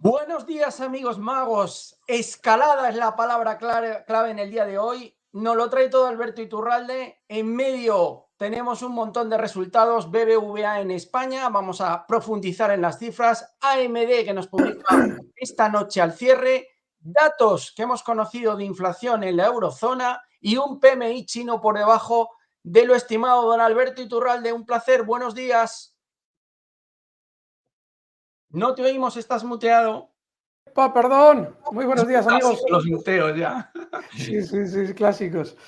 Buenos días, amigos magos. Escalada es la palabra clave en el día de hoy. Nos lo trae todo Alberto Iturralde. En medio tenemos un montón de resultados. BBVA en España. Vamos a profundizar en las cifras. AMD, que nos publica esta noche al cierre. Datos que hemos conocido de inflación en la eurozona y un PMI chino por debajo de lo estimado. Don Alberto Iturralde, un placer. Buenos días. No te oímos, estás muteado. Perdón. Muy buenos días, amigos. Los muteos ya. Sí, clásicos.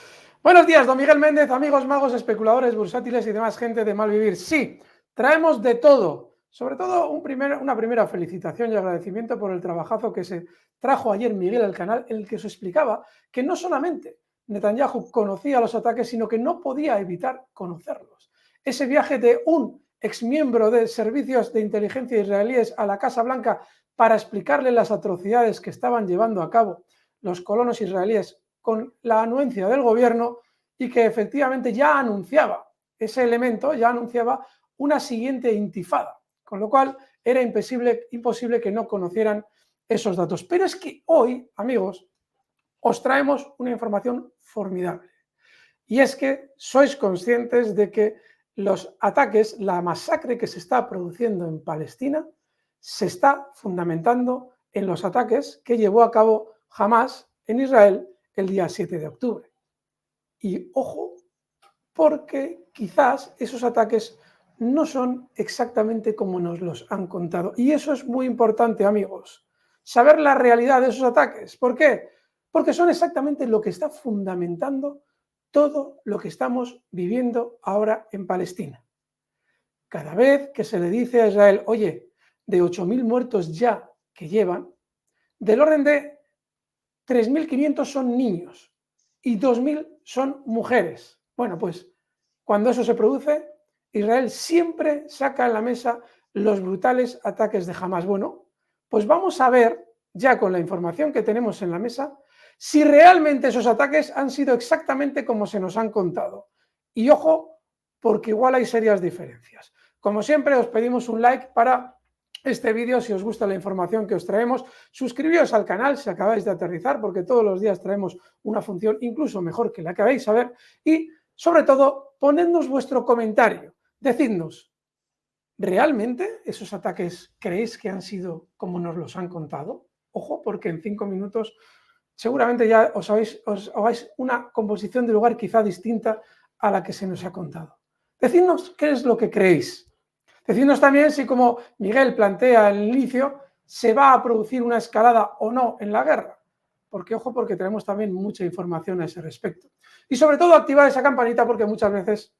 Buenos días, don Miguel Méndez, amigos magos, especuladores, bursátiles y demás gente de mal vivir. Sí, traemos de todo. Sobre todo una primera felicitación y agradecimiento por el trabajazo que se trajo ayer Miguel al canal, en el que se explicaba que no solamente Netanyahu conocía los ataques, sino que no podía evitar conocerlos. Ese viaje de un exmiembro de servicios de inteligencia israelíes a la Casa Blanca para explicarle las atrocidades que estaban llevando a cabo los colonos israelíes con la anuencia del gobierno, y que efectivamente ya anunciaba ese elemento, ya anunciaba una siguiente intifada, con lo cual era imposible que no conocieran esos datos. Pero es que hoy, amigos, os traemos una información formidable, y es que sois conscientes de que los ataques, la masacre que se está produciendo en Palestina, se está fundamentando en los ataques que llevó a cabo Hamás en Israel el día 7 de octubre. Y ojo, porque quizás esos ataques no son exactamente como nos los han contado. Y eso es muy importante, amigos, saber la realidad de esos ataques. ¿Por qué? Porque son exactamente lo que está fundamentando todo lo que estamos viviendo ahora en Palestina. Cada vez que se le dice a Israel, oye, de 8.000 muertos ya que llevan, del orden de 3.500 son niños y 2.000 son mujeres. Bueno, pues cuando eso se produce, Israel siempre saca en la mesa los brutales ataques de Hamás. Bueno, pues vamos a ver, ya con la información que tenemos en la mesa, si realmente esos ataques han sido exactamente como se nos han contado. Y ojo, porque igual hay serias diferencias. Como siempre, os pedimos un like para este vídeo si os gusta la información que os traemos. Suscribíos al canal si acabáis de aterrizar, porque todos los días traemos una función incluso mejor que la que vais a ver. Y sobre todo, ponednos vuestro comentario. Decidnos, ¿realmente esos ataques creéis que han sido como nos los han contado? Ojo, porque en 5 minutos seguramente ya os hagáis una composición de lugar quizá distinta a la que se nos ha contado. Decidnos qué es lo que creéis. Decidnos también si, como Miguel plantea al inicio, se va a producir una escalada o no en la guerra. Porque, ojo, porque tenemos también mucha información a ese respecto. Y sobre todo, activar esa campanita, porque muchas veces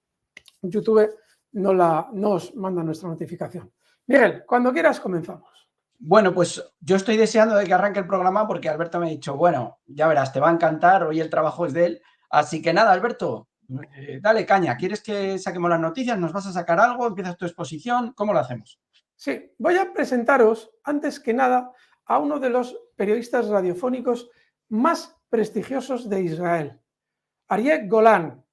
YouTube no os manda nuestra notificación. Miguel, cuando quieras comenzamos. Bueno, pues yo estoy deseando de que arranque el programa porque Alberto me ha dicho, bueno, ya verás, te va a encantar, hoy el trabajo es de él. Así que nada, Alberto, dale caña. ¿Quieres que saquemos las noticias? ¿Nos vas a sacar algo? ¿Empiezas tu exposición? ¿Cómo lo hacemos? Sí, voy a presentaros, antes que nada, a uno de los periodistas radiofónicos más prestigiosos de Israel, Aryeh Golan.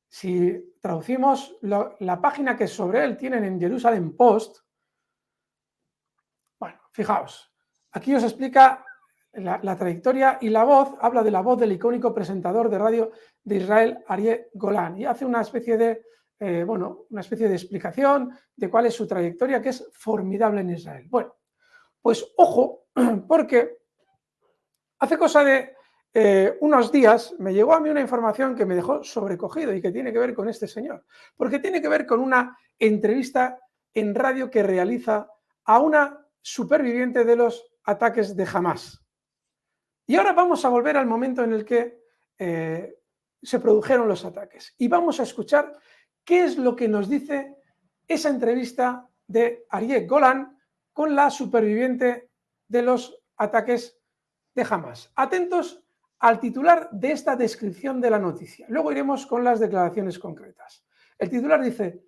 Si traducimos la página que sobre él tienen en Jerusalem Post, bueno, fijaos, aquí os explica la trayectoria, y la voz, habla de la voz del icónico presentador de radio de Israel, Aryeh Golan, y hace una especie de explicación de cuál es su trayectoria, que es formidable en Israel. Bueno, pues ojo, porque hace cosa de unos días me llegó a mí una información que me dejó sobrecogido y que tiene que ver con este señor, porque tiene que ver con una entrevista en radio que realiza a una superviviente de los ataques de Hamás. Y ahora vamos a volver al momento en el que se produjeron los ataques y vamos a escuchar qué es lo que nos dice esa entrevista de Aryeh Golan con la superviviente de los ataques de Hamás. Atentos al titular de esta descripción de la noticia. Luego iremos con las declaraciones concretas. El titular dice: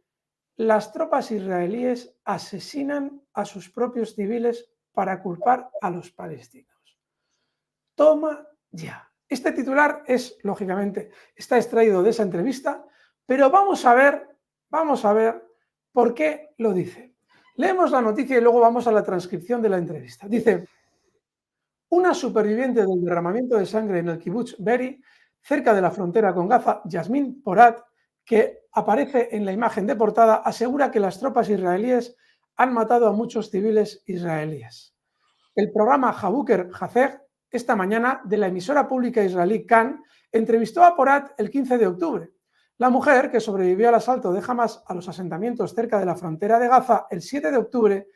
las tropas israelíes asesinan a sus propios civiles para culpar a los palestinos. Toma ya. Este titular es, lógicamente, está extraído de esa entrevista, pero vamos a ver por qué lo dice. Leemos la noticia y luego vamos a la transcripción de la entrevista. Dice, una superviviente del derramamiento de sangre en el kibutz Be'eri, cerca de la frontera con Gaza, Yasmin Porat, que aparece en la imagen de portada, asegura que las tropas israelíes han matado a muchos civiles israelíes. El programa Habuker Hazer, esta mañana, de la emisora pública israelí Kan, entrevistó a Porat el 15 de octubre. La mujer, que sobrevivió al asalto de Hamas a los asentamientos cerca de la frontera de Gaza el 7 de octubre,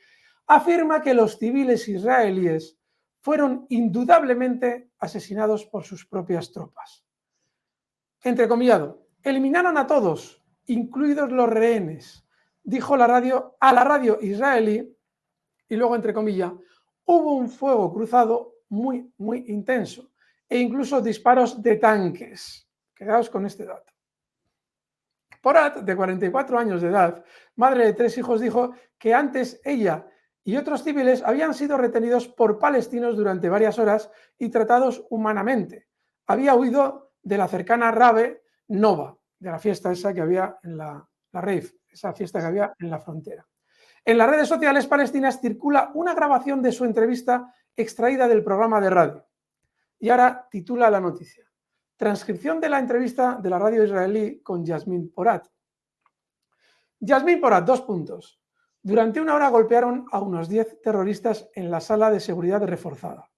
afirma que los civiles israelíes fueron indudablemente asesinados por sus propias tropas. Entrecomillado, eliminaron a todos, incluidos los rehenes, dijo a la radio israelí, y luego, entre comillas, hubo un fuego cruzado muy, muy intenso e incluso disparos de tanques. Quedaos con este dato. Porat, de 44 años de edad, madre de 3 hijos, dijo que antes ella y otros civiles habían sido retenidos por palestinos durante varias horas y tratados humanamente. Había huido de la cercana Rave Nova, de la fiesta esa que había en la rave, esa fiesta que había en la frontera. En las redes sociales palestinas circula una grabación de su entrevista extraída del programa de radio. Y ahora titula la noticia. Transcripción de la entrevista de la radio israelí con Yasmin Porat. Yasmin Porat, 2 puntos. Durante una hora golpearon a unos 10 terroristas en la sala de seguridad reforzada.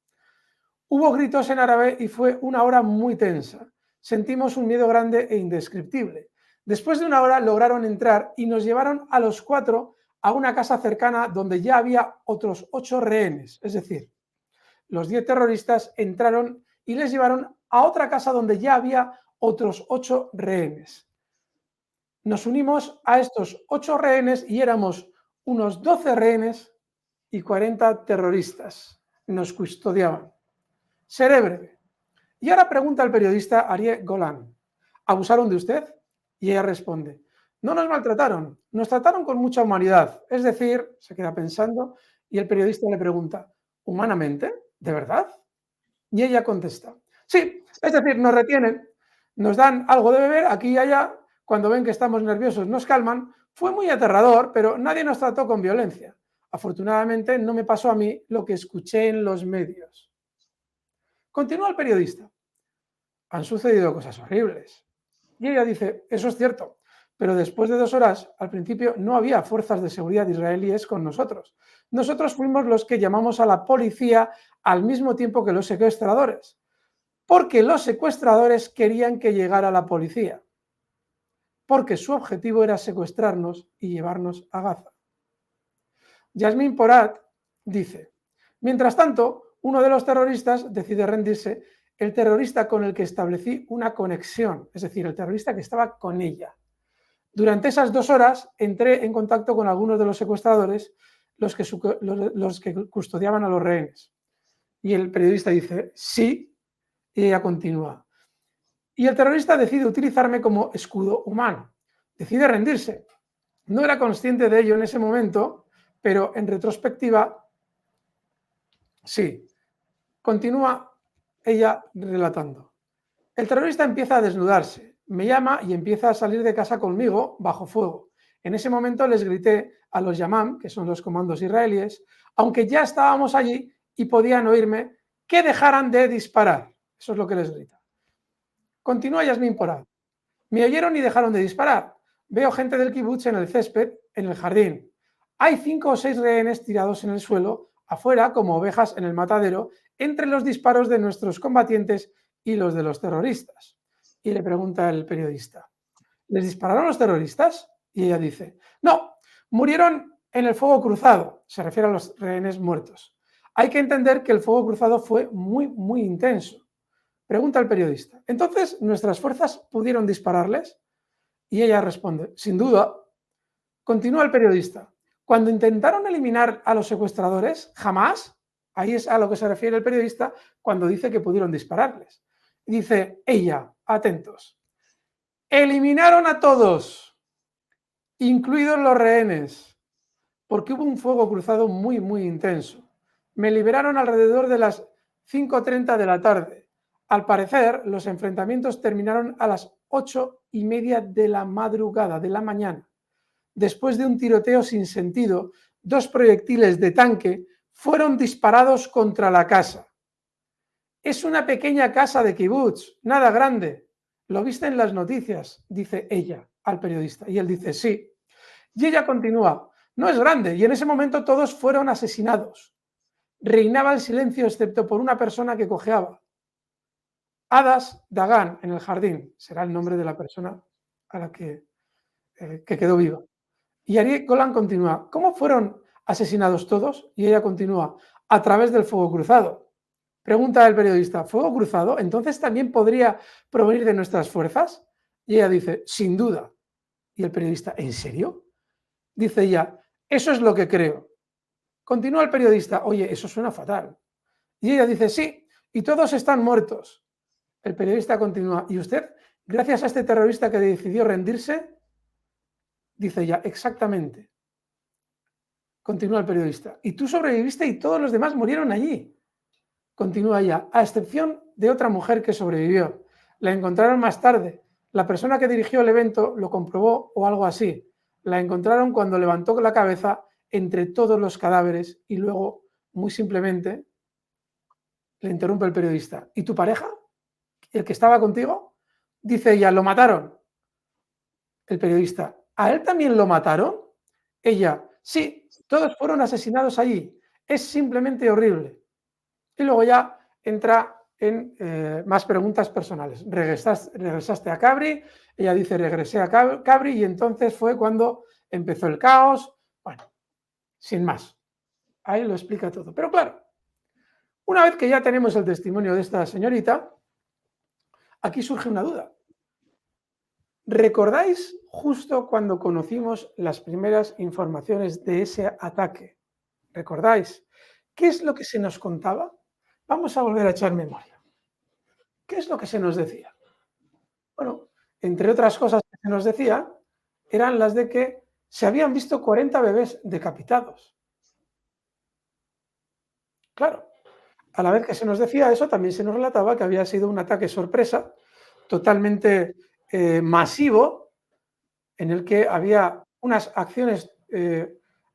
Hubo gritos en árabe y fue una hora muy tensa. Sentimos un miedo grande e indescriptible. Después de una hora lograron entrar y nos llevaron a los 4 a una casa cercana donde ya había otros 8 rehenes. Es decir, los 10 terroristas entraron y les llevaron a otra casa donde ya había otros 8 rehenes. Nos unimos a estos 8 rehenes y éramos unos 12 rehenes y 40 terroristas. Nos custodiaban. Seré breve. Y ahora pregunta el periodista Ariel Golan, ¿abusaron de usted? Y ella responde, no nos maltrataron, nos trataron con mucha humanidad. Es decir, se queda pensando y el periodista le pregunta, ¿humanamente? ¿De verdad? Y ella contesta, sí, es decir, nos retienen, nos dan algo de beber aquí y allá, cuando ven que estamos nerviosos nos calman. Fue muy aterrador, pero nadie nos trató con violencia. Afortunadamente no me pasó a mí lo que escuché en los medios. Continúa el periodista. Han sucedido cosas horribles. Y ella dice, eso es cierto, pero después de 2 horas, al principio no había fuerzas de seguridad israelíes con nosotros. Nosotros fuimos los que llamamos a la policía al mismo tiempo que los secuestradores, porque los secuestradores querían que llegara la policía, porque su objetivo era secuestrarnos y llevarnos a Gaza. Yasmin Porat dice, mientras tanto, uno de los terroristas decide rendirse, el terrorista con el que establecí una conexión, es decir, el terrorista que estaba con ella. Durante esas 2 horas entré en contacto con algunos de los secuestradores, los que custodiaban a los rehenes. Y el periodista dice, sí, y ella continúa. Y el terrorista decide utilizarme como escudo humano, decide rendirse. No era consciente de ello en ese momento, pero en retrospectiva, sí. Continúa ella relatando. El terrorista empieza a desnudarse, me llama y empieza a salir de casa conmigo bajo fuego. En ese momento les grité a los Yamam, que son los comandos israelíes, aunque ya estábamos allí y podían oírme, que dejaran de disparar. Eso es lo que les grita. Continúa Yasmin Porat. Me oyeron y dejaron de disparar. Veo gente del kibutz en el césped, en el jardín. Hay 5 o 6 rehenes tirados en el suelo, afuera como ovejas en el matadero, entre los disparos de nuestros combatientes y los de los terroristas. Y le pregunta el periodista, ¿les dispararon los terroristas? Y ella dice, no, murieron en el fuego cruzado, se refiere a los rehenes muertos. Hay que entender que el fuego cruzado fue muy, muy intenso. Pregunta el periodista, ¿entonces nuestras fuerzas pudieron dispararles? Y ella responde, sin duda. Continúa el periodista, cuando intentaron eliminar a los secuestradores, jamás, ahí es a lo que se refiere el periodista cuando dice que pudieron dispararles. Dice ella, atentos, eliminaron a todos, incluidos los rehenes, porque hubo un fuego cruzado muy, muy intenso. Me liberaron alrededor de las 5:30 de la tarde. Al parecer, los enfrentamientos terminaron a las 8:30 de la madrugada, de la mañana, después de un tiroteo sin sentido, 2 proyectiles de tanque fueron disparados contra la casa. Es una pequeña casa de kibutz, nada grande. ¿Lo viste en las noticias?, dice ella al periodista. Y él dice, sí. Y ella continúa, no es grande. Y en ese momento todos fueron asesinados. Reinaba el silencio excepto por una persona que cojeaba. Hadas Dagan, en el jardín, será el nombre de la persona a la que quedó viva. Y Ariel Golan continúa, ¿cómo fueron asesinados todos? Y ella continúa, a través del fuego cruzado. Pregunta el periodista, ¿fuego cruzado? ¿Entonces también podría provenir de nuestras fuerzas? Y ella dice, sin duda. Y el periodista, ¿en serio? Dice ella, eso es lo que creo. Continúa el periodista, oye, eso suena fatal. Y ella dice, sí, y todos están muertos. El periodista continúa, ¿y usted, gracias a este terrorista que decidió rendirse? Dice ella, exactamente. Continúa el periodista, y tú sobreviviste y todos los demás murieron allí. Continúa ella, a excepción de otra mujer que sobrevivió. La encontraron más tarde. La persona que dirigió el evento lo comprobó o algo así. La encontraron cuando levantó la cabeza entre todos los cadáveres y luego, muy simplemente, le interrumpe el periodista. ¿Y tu pareja? ¿El que estaba contigo? Dice ella, lo mataron. El periodista, ¿a él también lo mataron? Ella, sí, todos fueron asesinados allí. Es simplemente horrible. Y luego ya entra en más preguntas personales. ¿Regresaste a Cabri? Ella dice, regresé a Cabri y entonces fue cuando empezó el caos. Bueno, sin más. Ahí lo explica todo. Pero claro, una vez que ya tenemos el testimonio de esta señorita, aquí surge una duda. ¿Recordáis justo cuando conocimos las primeras informaciones de ese ataque? ¿Recordáis? ¿Qué es lo que se nos contaba? Vamos a volver a echar memoria. ¿Qué es lo que se nos decía? Bueno, entre otras cosas que se nos decía, eran las de que se habían visto 40 bebés decapitados. Claro, a la vez que se nos decía eso, también se nos relataba que había sido un ataque sorpresa, totalmente masivo, en el que había unas acciones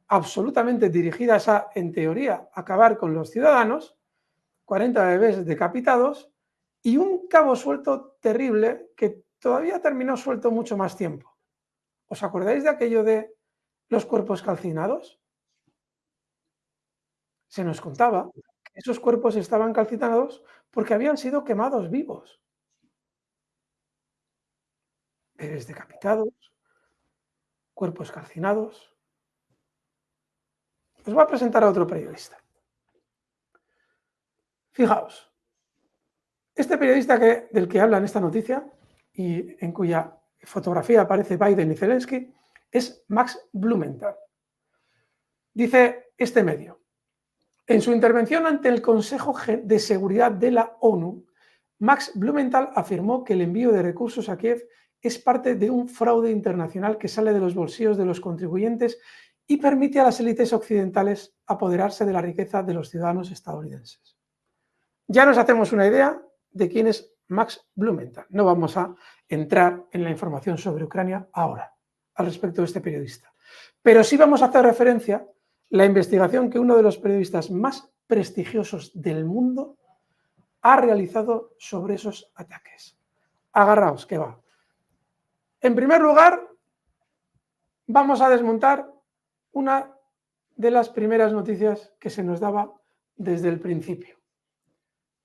absolutamente dirigidas a, en teoría, acabar con los ciudadanos, 40 bebés decapitados y un cabo suelto terrible que todavía terminó suelto mucho más tiempo. ¿Os acordáis de aquello de los cuerpos calcinados? Se nos contaba que esos cuerpos estaban calcinados porque habían sido quemados vivos. Bebés decapitados, cuerpos calcinados. Os voy a presentar a otro periodista. Fijaos, este periodista del que habla en esta noticia y en cuya fotografía aparece Biden y Zelensky es Max Blumenthal. Dice este medio, en su intervención ante el Consejo de Seguridad de la ONU, Max Blumenthal afirmó que el envío de recursos a Kiev es parte de un fraude internacional que sale de los bolsillos de los contribuyentes y permite a las élites occidentales apoderarse de la riqueza de los ciudadanos estadounidenses. Ya nos hacemos una idea de quién es Max Blumenthal. No vamos a entrar en la información sobre Ucrania ahora, al respecto de este periodista. Pero sí vamos a hacer referencia a la investigación que uno de los periodistas más prestigiosos del mundo ha realizado sobre esos ataques. Agarraos, que va. En primer lugar, vamos a desmontar una de las primeras noticias que se nos daba desde el principio.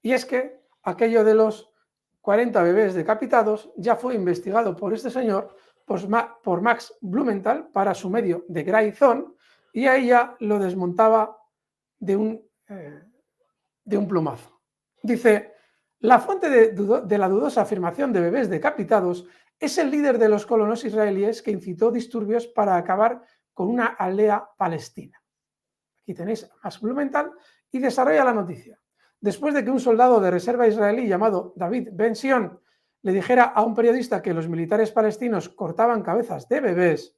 Y es que aquello de los 40 bebés decapitados ya fue investigado por este señor, por Max Blumenthal, para su medio de Grayzone, y ahí ya lo desmontaba de un plumazo. Dice, la fuente de la dudosa afirmación de bebés decapitados es el líder de los colonos israelíes que incitó disturbios para acabar con una aldea palestina. Aquí tenéis a Max Blumenthal y desarrolla la noticia. Después de que un soldado de reserva israelí llamado David Ben-Sion le dijera a un periodista que los militares palestinos cortaban cabezas de bebés,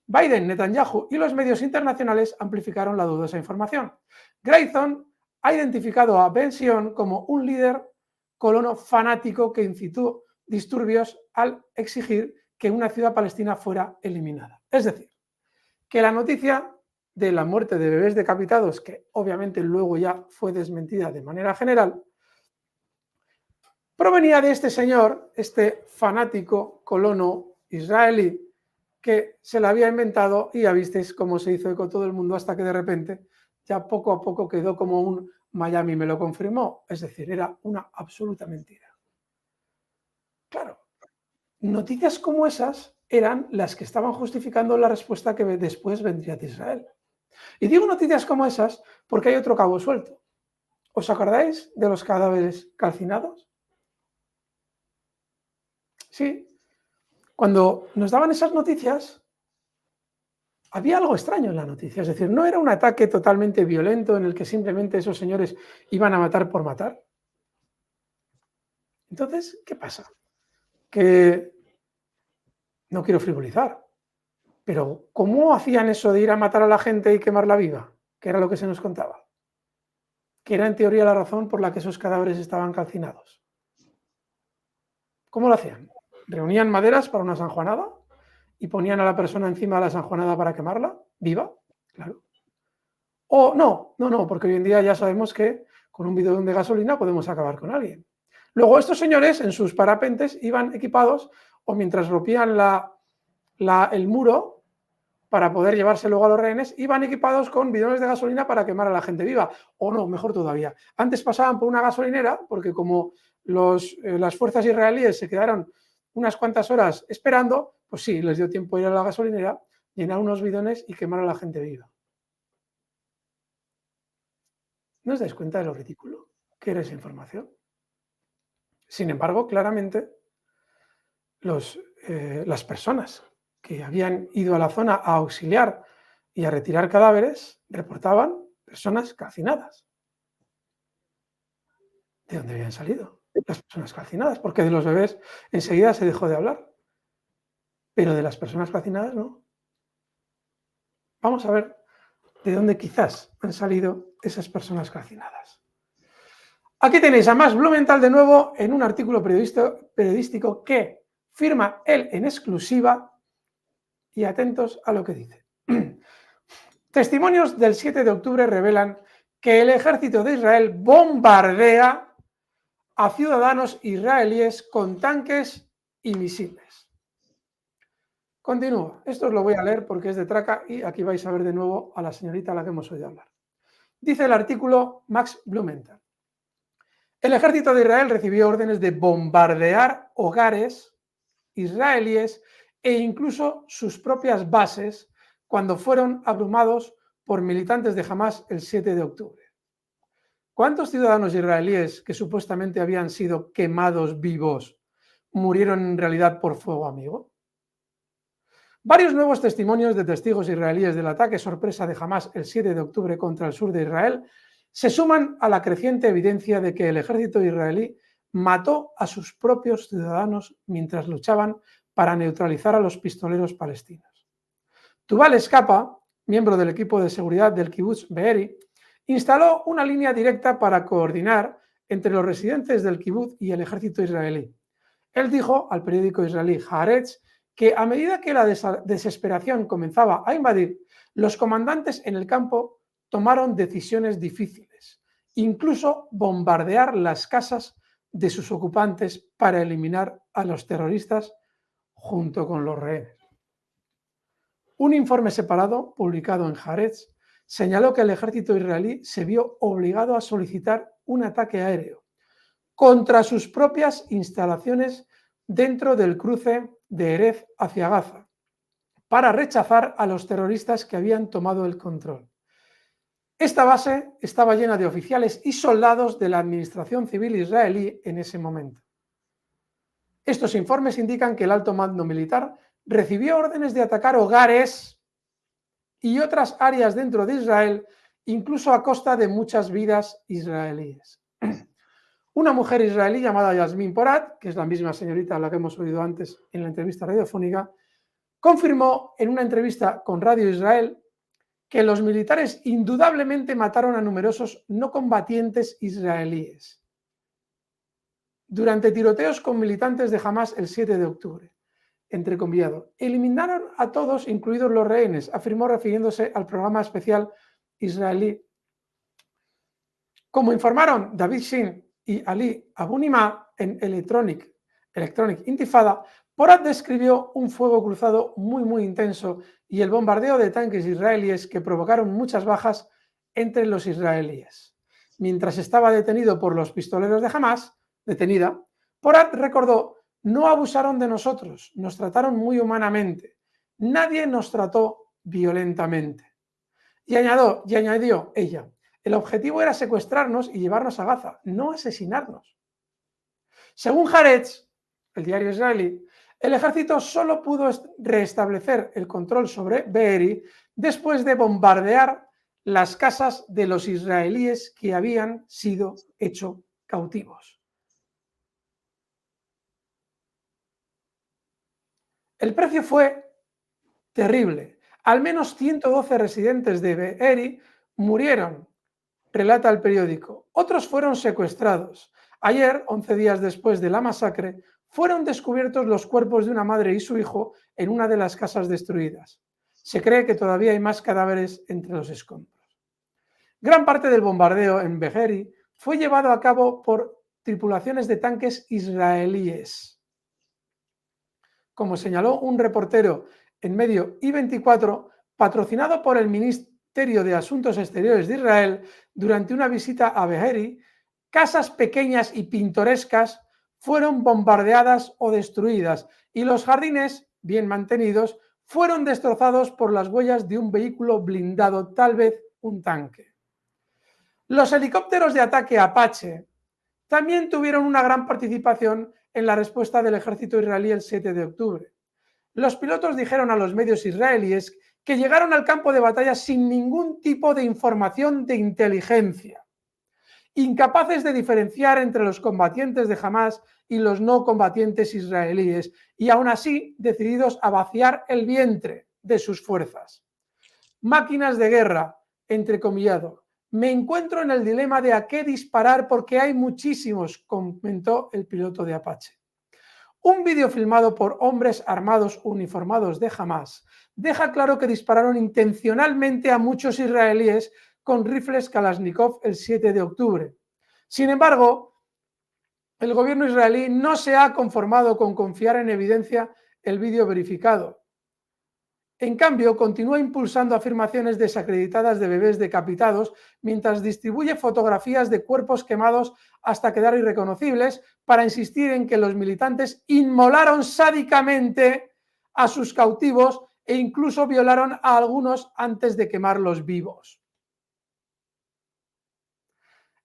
Biden, Netanyahu y los medios internacionales amplificaron la dudosa información. Grayzone ha identificado a Ben-Sion como un líder colono fanático que incitó disturbios al exigir que una ciudad palestina fuera eliminada. Es decir, que la noticia de la muerte de bebés decapitados, que obviamente luego ya fue desmentida de manera general, provenía de este señor, este fanático colono israelí, que se la había inventado y ya visteis cómo se hizo eco todo el mundo hasta que de repente ya poco a poco quedó como un Miami me lo confirmó, es decir, era una absoluta mentira. Claro, noticias como esas eran las que estaban justificando la respuesta que después vendría de Israel. Y digo noticias como esas porque hay otro cabo suelto. ¿Os acordáis de los cadáveres calcinados? Sí. Cuando nos daban esas noticias, había algo extraño en la noticia. Es decir, no era un ataque totalmente violento en el que simplemente esos señores iban a matar por matar. Entonces, ¿qué pasa? Que no quiero frivolizar, pero ¿cómo hacían eso de ir a matar a la gente y quemarla viva? Que era lo que se nos contaba. Que era en teoría la razón por la que esos cadáveres estaban calcinados. ¿Cómo lo hacían? ¿Reunían maderas para una sanjuanada y ponían a la persona encima de la sanjuanada para quemarla viva? Claro. O no, porque hoy en día ya sabemos que con un bidón de gasolina podemos acabar con alguien. Luego estos señores en sus parapentes iban equipados o mientras rompían el muro para poder llevarse luego a los rehenes, iban equipados con bidones de gasolina para quemar a la gente viva. O no, mejor todavía. Antes pasaban por una gasolinera porque como las fuerzas israelíes se quedaron unas cuantas horas esperando, pues sí, les dio tiempo a ir a la gasolinera, llenar unos bidones y quemar a la gente viva. ¿No os dais cuenta de lo ridículo que era esa información? Sin embargo, claramente, las personas que habían ido a la zona a auxiliar y a retirar cadáveres reportaban personas calcinadas. ¿De dónde habían salido las personas calcinadas? Porque de los bebés enseguida se dejó de hablar, pero de las personas calcinadas no. Vamos a ver de dónde quizás han salido esas personas calcinadas. Aquí tenéis a Max Blumenthal de nuevo en un artículo periodístico que firma él en exclusiva y atentos a lo que dice. Testimonios del 7 de octubre revelan que el ejército de Israel bombardea a ciudadanos israelíes con tanques y misiles. Continúo. Esto os lo voy a leer porque es de traca y aquí vais a ver de nuevo a la señorita a la que hemos oído hablar. Dice el artículo Max Blumenthal. El ejército de Israel recibió órdenes de bombardear hogares israelíes e incluso sus propias bases cuando fueron abrumados por militantes de Hamás el 7 de octubre. ¿Cuántos ciudadanos israelíes que supuestamente habían sido quemados vivos murieron en realidad por fuego amigo? Varios nuevos testimonios de testigos israelíes del ataque sorpresa de Hamás el 7 de octubre contra el sur de Israel se suman a la creciente evidencia de que el ejército israelí mató a sus propios ciudadanos mientras luchaban para neutralizar a los pistoleros palestinos. Tuval Escapa, miembro del equipo de seguridad del Kibbutz Be'eri, instaló una línea directa para coordinar entre los residentes del Kibbutz y el ejército israelí. Él dijo al periódico israelí Haaretz que a medida que la desesperación comenzaba a invadir, los comandantes en el campo tomaron decisiones difíciles, incluso bombardear las casas de sus ocupantes para eliminar a los terroristas junto con los rehenes. Un informe separado, publicado en Haaretz, señaló que el ejército israelí se vio obligado a solicitar un ataque aéreo contra sus propias instalaciones dentro del cruce de Erez hacia Gaza, para rechazar a los terroristas que habían tomado el control. Esta base estaba llena de oficiales y soldados de la administración civil israelí en ese momento. Estos informes indican que el alto mando militar recibió órdenes de atacar hogares y otras áreas dentro de Israel, incluso a costa de muchas vidas israelíes. Una mujer israelí llamada Yasmin Porat, que es la misma señorita a la que hemos oído antes en la entrevista radiofónica, confirmó en una entrevista con Radio Israel que los militares indudablemente mataron a numerosos no combatientes israelíes durante tiroteos con militantes de Hamás el 7 de octubre. entrecomillado. Eliminaron a todos, incluidos los rehenes, afirmó refiriéndose al programa especial israelí. Como informaron David Shin y Ali Abunimah en Electronic Intifada, Porat describió un fuego cruzado muy intenso y el bombardeo de tanques israelíes que provocaron muchas bajas entre los israelíes. Mientras estaba detenido por los pistoleros de Hamas, Porat recordó: no abusaron de nosotros, nos trataron muy humanamente, nadie nos trató violentamente. Y añadió ella: el objetivo era secuestrarnos y llevarnos a Gaza, no asesinarnos. Según Haaretz, el diario israelí, el ejército solo pudo restablecer el control sobre Be'eri después de bombardear las casas de los israelíes que habían sido hechos cautivos. El precio fue terrible. Al menos 112 residentes de Be'eri murieron, relata el periódico. Otros fueron secuestrados. Ayer, 11 días después de la masacre, fueron descubiertos los cuerpos de una madre y su hijo en una de las casas destruidas. Se cree que todavía hay más cadáveres entre los escombros. Gran parte del bombardeo en Be'eri fue llevado a cabo por tripulaciones de tanques israelíes. Como señaló un reportero en medio I24, patrocinado por el Ministerio de Asuntos Exteriores de Israel, durante una visita a Be'eri, casas pequeñas y pintorescas fueron bombardeadas o destruidas y los jardines, bien mantenidos, fueron destrozados por las huellas de un vehículo blindado, tal vez un tanque. Los helicópteros de ataque Apache también tuvieron una gran participación en la respuesta del ejército israelí el 7 de octubre. Los pilotos dijeron a los medios israelíes que llegaron al campo de batalla sin ningún tipo de información de inteligencia, incapaces de diferenciar entre los combatientes de Hamas y los no combatientes israelíes, y aún así decididos a vaciar el vientre de sus fuerzas. Máquinas de guerra, entrecomillado. Me encuentro en el dilema de a qué disparar porque hay muchísimos, comentó el piloto de Apache. Un vídeo filmado por hombres armados uniformados de Hamas deja claro que dispararon intencionalmente a muchos israelíes con rifles Kalashnikov el 7 de octubre. Sin embargo, el gobierno israelí no se ha conformado con confiar en evidencia el vídeo verificado. En cambio, continúa impulsando afirmaciones desacreditadas de bebés decapitados mientras distribuye fotografías de cuerpos quemados hasta quedar irreconocibles para insistir en que los militantes inmolaron sádicamente a sus cautivos e incluso violaron a algunos antes de quemarlos vivos.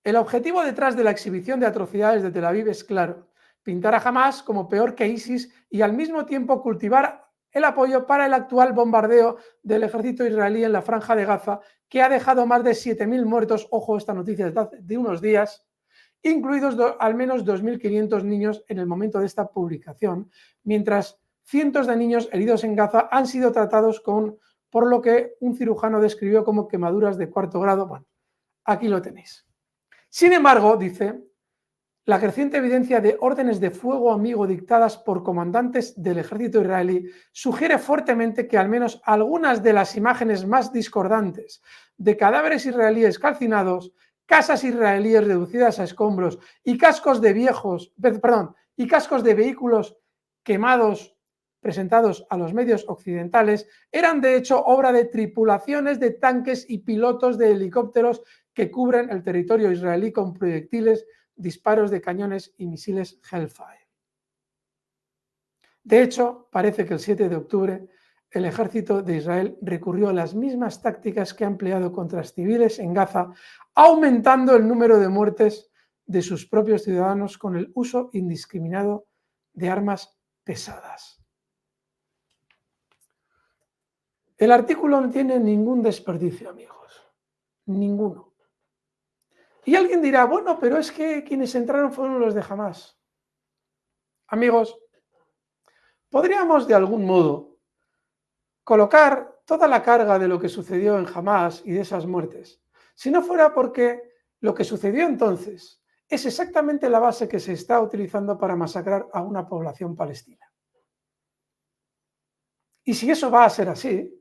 El objetivo detrás de la exhibición de atrocidades de Tel Aviv es claro: pintar a Hamas como peor que ISIS y al mismo tiempo cultivar el apoyo para el actual bombardeo del ejército israelí en la franja de Gaza, que ha dejado más de 7.000 muertos, ojo, esta noticia de unos días, incluidos al menos 2.500 niños en el momento de esta publicación, mientras cientos de niños heridos en Gaza han sido tratados por lo que un cirujano describió como quemaduras de 4º grado. Bueno, aquí lo tenéis. Sin embargo, dice, la creciente evidencia de órdenes de fuego amigo dictadas por comandantes del ejército israelí sugiere fuertemente que al menos algunas de las imágenes más discordantes de cadáveres israelíes calcinados, casas israelíes reducidas a escombros y cascos de vehículos quemados presentados a los medios occidentales eran de hecho obra de tripulaciones de tanques y pilotos de helicópteros que cubren el territorio israelí con proyectiles, disparos de cañones y misiles Hellfire. De hecho, parece que el 7 de octubre el ejército de Israel recurrió a las mismas tácticas que ha empleado contra civiles en Gaza, aumentando el número de muertes de sus propios ciudadanos con el uso indiscriminado de armas pesadas. El artículo no tiene ningún desperdicio, amigos. Ninguno. Y alguien dirá, bueno, pero es que quienes entraron fueron los de Hamas. Amigos, podríamos de algún modo colocar toda la carga de lo que sucedió en Hamas y de esas muertes, si no fuera porque lo que sucedió entonces es exactamente la base que se está utilizando para masacrar a una población palestina. Y si eso va a ser así,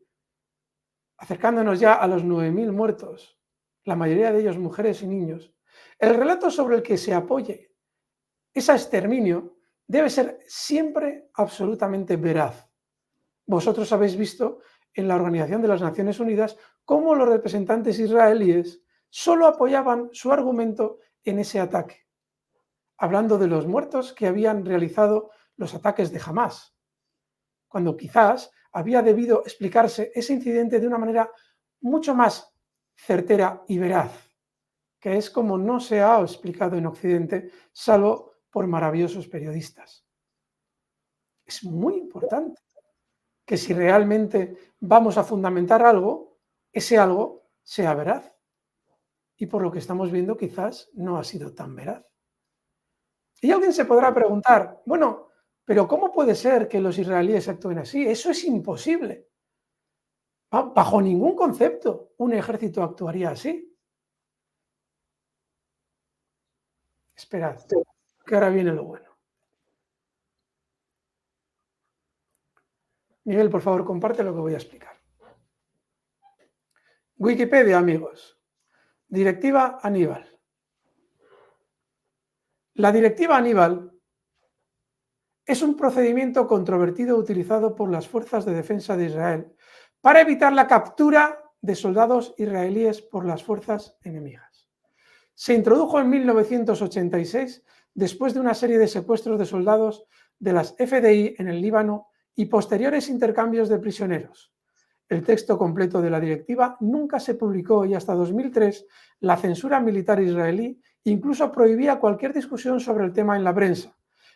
acercándonos ya a los 9.000 muertos, la mayoría de ellos mujeres y niños, el relato sobre el que se apoye ese exterminio debe ser siempre absolutamente veraz. Vosotros habéis visto en la Organización de las Naciones Unidas cómo los representantes israelíes solo apoyaban su argumento en ese ataque, hablando de los muertos que habían realizado los ataques de Hamás, cuando quizás había debido explicarse ese incidente de una manera mucho más certera y veraz, que es como no se ha explicado en Occidente, salvo por maravillosos periodistas. Es muy importante que si realmente vamos a fundamentar algo, ese algo sea veraz. Y por lo que estamos viendo, quizás no ha sido tan veraz. Y alguien se podrá preguntar, bueno, pero ¿cómo puede ser que los israelíes actúen así? Eso es imposible. Bajo ningún concepto un ejército actuaría así. Esperad, que ahora viene lo bueno. Miguel, por favor, comparte lo que voy a explicar. Wikipedia, amigos. Directiva Aníbal. La directiva Aníbal es un procedimiento controvertido utilizado por las fuerzas de defensa de Israel para evitar la captura de soldados israelíes por las fuerzas enemigas. Se introdujo en 1986 después de una serie de secuestros de soldados de las FDI en el Líbano y posteriores intercambios de prisioneros. El texto completo de la directiva nunca se publicó y hasta 2003 la censura militar israelí incluso prohibía cualquier discusión sobre el tema en la prensa.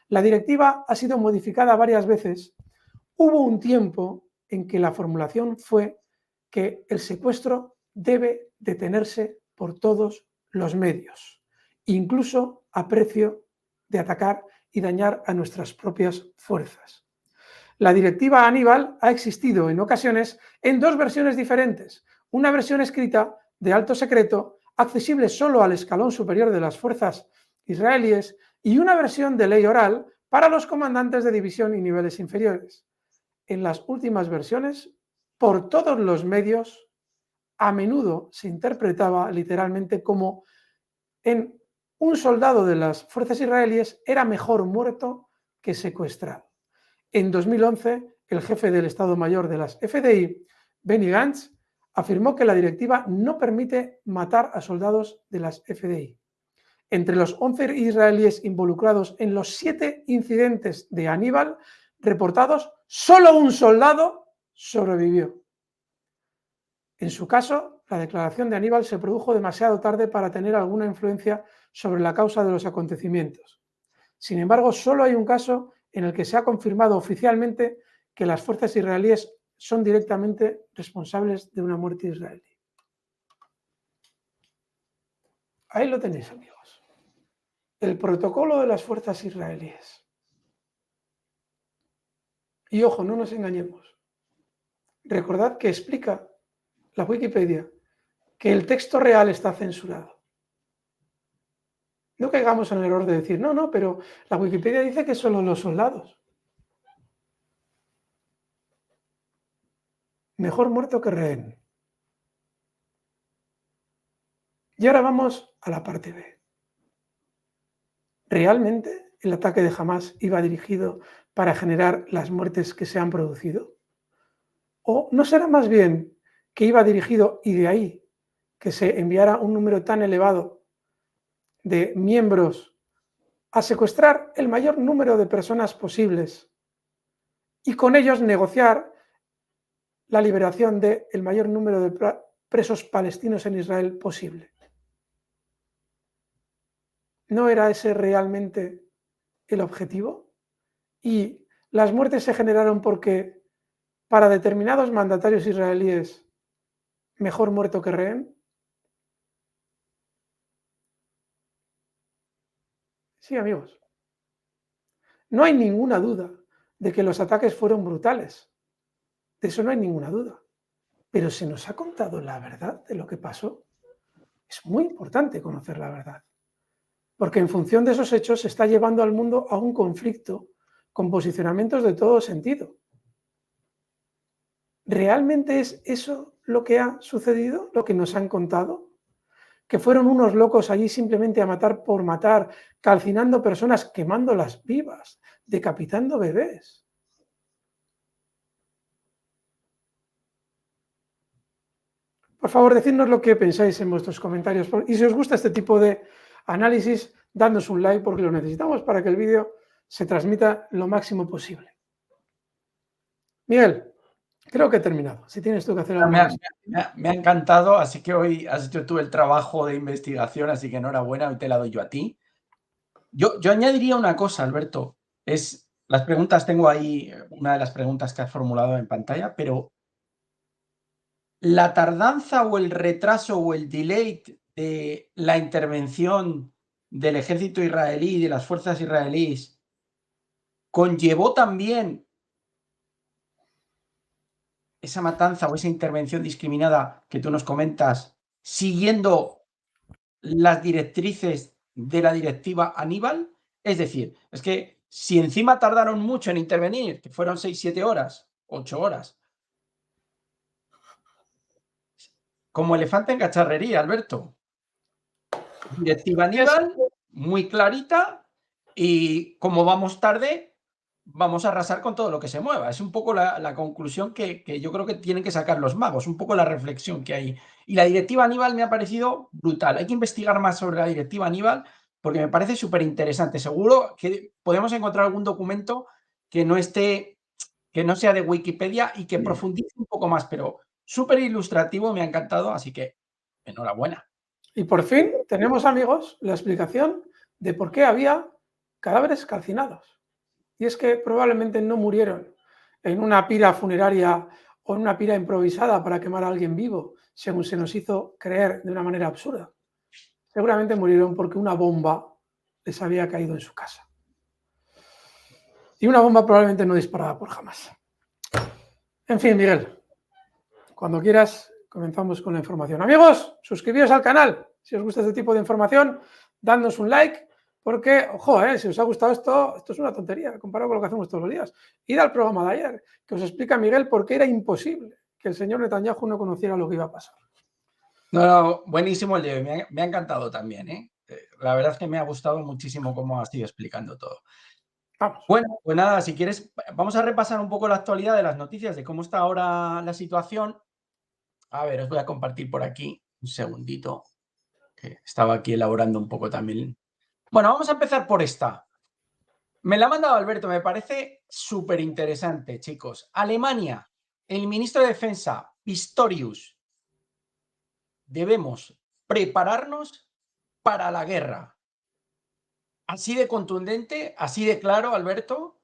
La directiva ha sido modificada varias veces. Hubo un tiempo en que la formulación fue que el secuestro debe detenerse por todos los medios, incluso a precio de atacar y dañar a nuestras propias fuerzas. La directiva Aníbal ha existido en ocasiones en dos versiones diferentes. Una versión escrita de alto secreto, accesible solo al escalón superior de las fuerzas israelíes, y una versión de ley oral para los comandantes de división y niveles inferiores. En las últimas versiones, por todos los medios, a menudo se interpretaba literalmente como en un soldado de las fuerzas israelíes era mejor muerto que secuestrado. En 2011, el jefe del Estado Mayor de las FDI, Benny Gantz, afirmó que la directiva no permite matar a soldados de las FDI. Entre los 11 israelíes involucrados en los 7 incidentes de Aníbal reportados, solo un soldado sobrevivió. En su caso, la declaración de Aníbal se produjo demasiado tarde para tener alguna influencia sobre la causa de los acontecimientos. Sin embargo, solo hay un caso en el que se ha confirmado oficialmente que las fuerzas israelíes son directamente responsables de una muerte israelí. Ahí lo tenéis, amigos. El protocolo de las fuerzas israelíes. Y ojo, no nos engañemos. Recordad que explica la Wikipedia que el texto real está censurado. No caigamos en el error de decir, no, pero la Wikipedia dice que solo los soldados. Mejor muerto que rehén. Y ahora vamos a la parte B. ¿Realmente el ataque de Hamás iba dirigido para generar las muertes que se han producido? ¿O no será más bien que iba dirigido, y de ahí que se enviara un número tan elevado de miembros a secuestrar el mayor número de personas posibles y con ellos negociar la liberación del mayor número de presos palestinos en Israel posible? ¿No era ese realmente el objetivo? Y las muertes se generaron porque para determinados mandatarios israelíes, mejor muerto que rehén. Sí, amigos. No hay ninguna duda de que los ataques fueron brutales. De eso no hay ninguna duda. Pero se nos ha contado la verdad de lo que pasó. Es muy importante conocer la verdad. Porque en función de esos hechos se está llevando al mundo a un conflicto con posicionamientos de todo sentido. ¿Realmente es eso lo que ha sucedido, lo que nos han contado? ¿Que fueron unos locos allí simplemente a matar por matar, calcinando personas, quemándolas vivas, decapitando bebés? Por favor, decidnos lo que pensáis en vuestros comentarios. Y si os gusta este tipo de análisis, dadnos un like porque lo necesitamos para que el vídeo se transmita lo máximo posible. Miguel, creo que he terminado. Si tienes tú que hacer algo más. Me ha encantado, así que hoy has hecho tú el trabajo de investigación, así que enhorabuena, hoy te la doy yo a ti. Yo añadiría una cosa, Alberto, las preguntas, tengo ahí una de las preguntas que has formulado en pantalla, pero la tardanza o el retraso o el delay de la intervención del ejército israelí y de las fuerzas israelíes conllevó también esa matanza o esa intervención discriminada que tú nos comentas, siguiendo las directrices de la directiva Aníbal. Es decir, es que si encima tardaron mucho en intervenir, que fueron 6-7 horas, 8 horas, como elefante en cacharrería, Alberto. Directiva Aníbal, muy clarita, y como vamos tarde, vamos a arrasar con todo lo que se mueva. Es un poco la conclusión que yo creo que tienen que sacar los magos, un poco la reflexión que hay. Y la directiva Aníbal me ha parecido brutal. Hay que investigar más sobre la directiva Aníbal porque me parece súper interesante. Seguro que podemos encontrar algún documento que no sea de Wikipedia y que profundice un poco más, pero súper ilustrativo, me ha encantado, así que enhorabuena. Y por fin tenemos, amigos, la explicación de por qué había cadáveres calcinados. Y es que probablemente no murieron en una pira funeraria o en una pira improvisada para quemar a alguien vivo, según se nos hizo creer de una manera absurda. Seguramente murieron porque una bomba les había caído en su casa. Y una bomba probablemente no disparada por Hamas. En fin, Miguel, cuando quieras comenzamos con la información. Amigos, suscribíos al canal. Si os gusta este tipo de información, dadnos un like, porque, ojo, si os ha gustado esto es una tontería comparado con lo que hacemos todos los días. Id al programa de ayer, que os explica Miguel por qué era imposible que el señor Netanyahu no conociera lo que iba a pasar. No, buenísimo el de hoy, me ha encantado también, ¿eh? La verdad es que me ha gustado muchísimo cómo has ido explicando todo. Vamos. Bueno, pues nada, si quieres, vamos a repasar un poco la actualidad de las noticias, de cómo está ahora la situación. A ver, os voy a compartir por aquí un segundito, que estaba aquí elaborando un poco también. Bueno, vamos a empezar por esta. Me la ha mandado Alberto, me parece súper interesante, chicos. Alemania, el ministro de Defensa, Pistorius. Debemos prepararnos para la guerra. Así de contundente, así de claro, Alberto.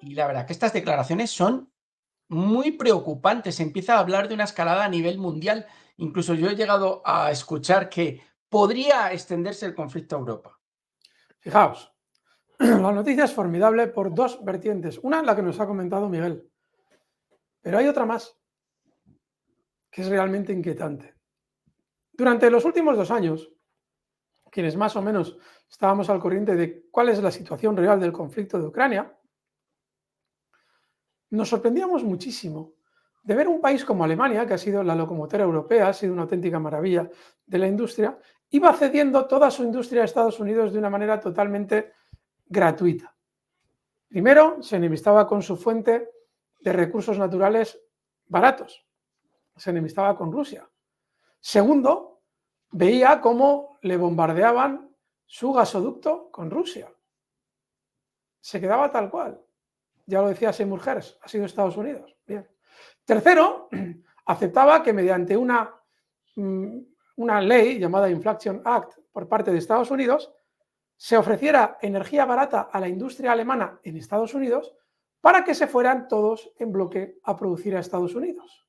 Y la verdad que estas declaraciones son muy preocupantes. Se empieza a hablar de una escalada a nivel mundial. Incluso yo he llegado a escuchar que podría extenderse el conflicto a Europa. Fijaos, la noticia es formidable por dos vertientes. Una, la que nos ha comentado Miguel. Pero hay otra más, que es realmente inquietante. Durante los últimos 2 años, quienes más o menos estábamos al corriente de cuál es la situación real del conflicto de Ucrania, nos sorprendíamos muchísimo de ver un país como Alemania, que ha sido la locomotora europea, ha sido una auténtica maravilla de la industria, iba cediendo toda su industria a Estados Unidos de una manera totalmente gratuita. Primero, se enemistaba con su fuente de recursos naturales baratos, se enemistaba con Rusia. Segundo, veía cómo le bombardeaban su gasoducto con Rusia. Se quedaba tal cual. Ya lo decía Seymour Hersh, ha sido Estados Unidos. Bien. Tercero, aceptaba que mediante una ley llamada Inflation Act por parte de Estados Unidos se ofreciera energía barata a la industria alemana en Estados Unidos para que se fueran todos en bloque a producir a Estados Unidos.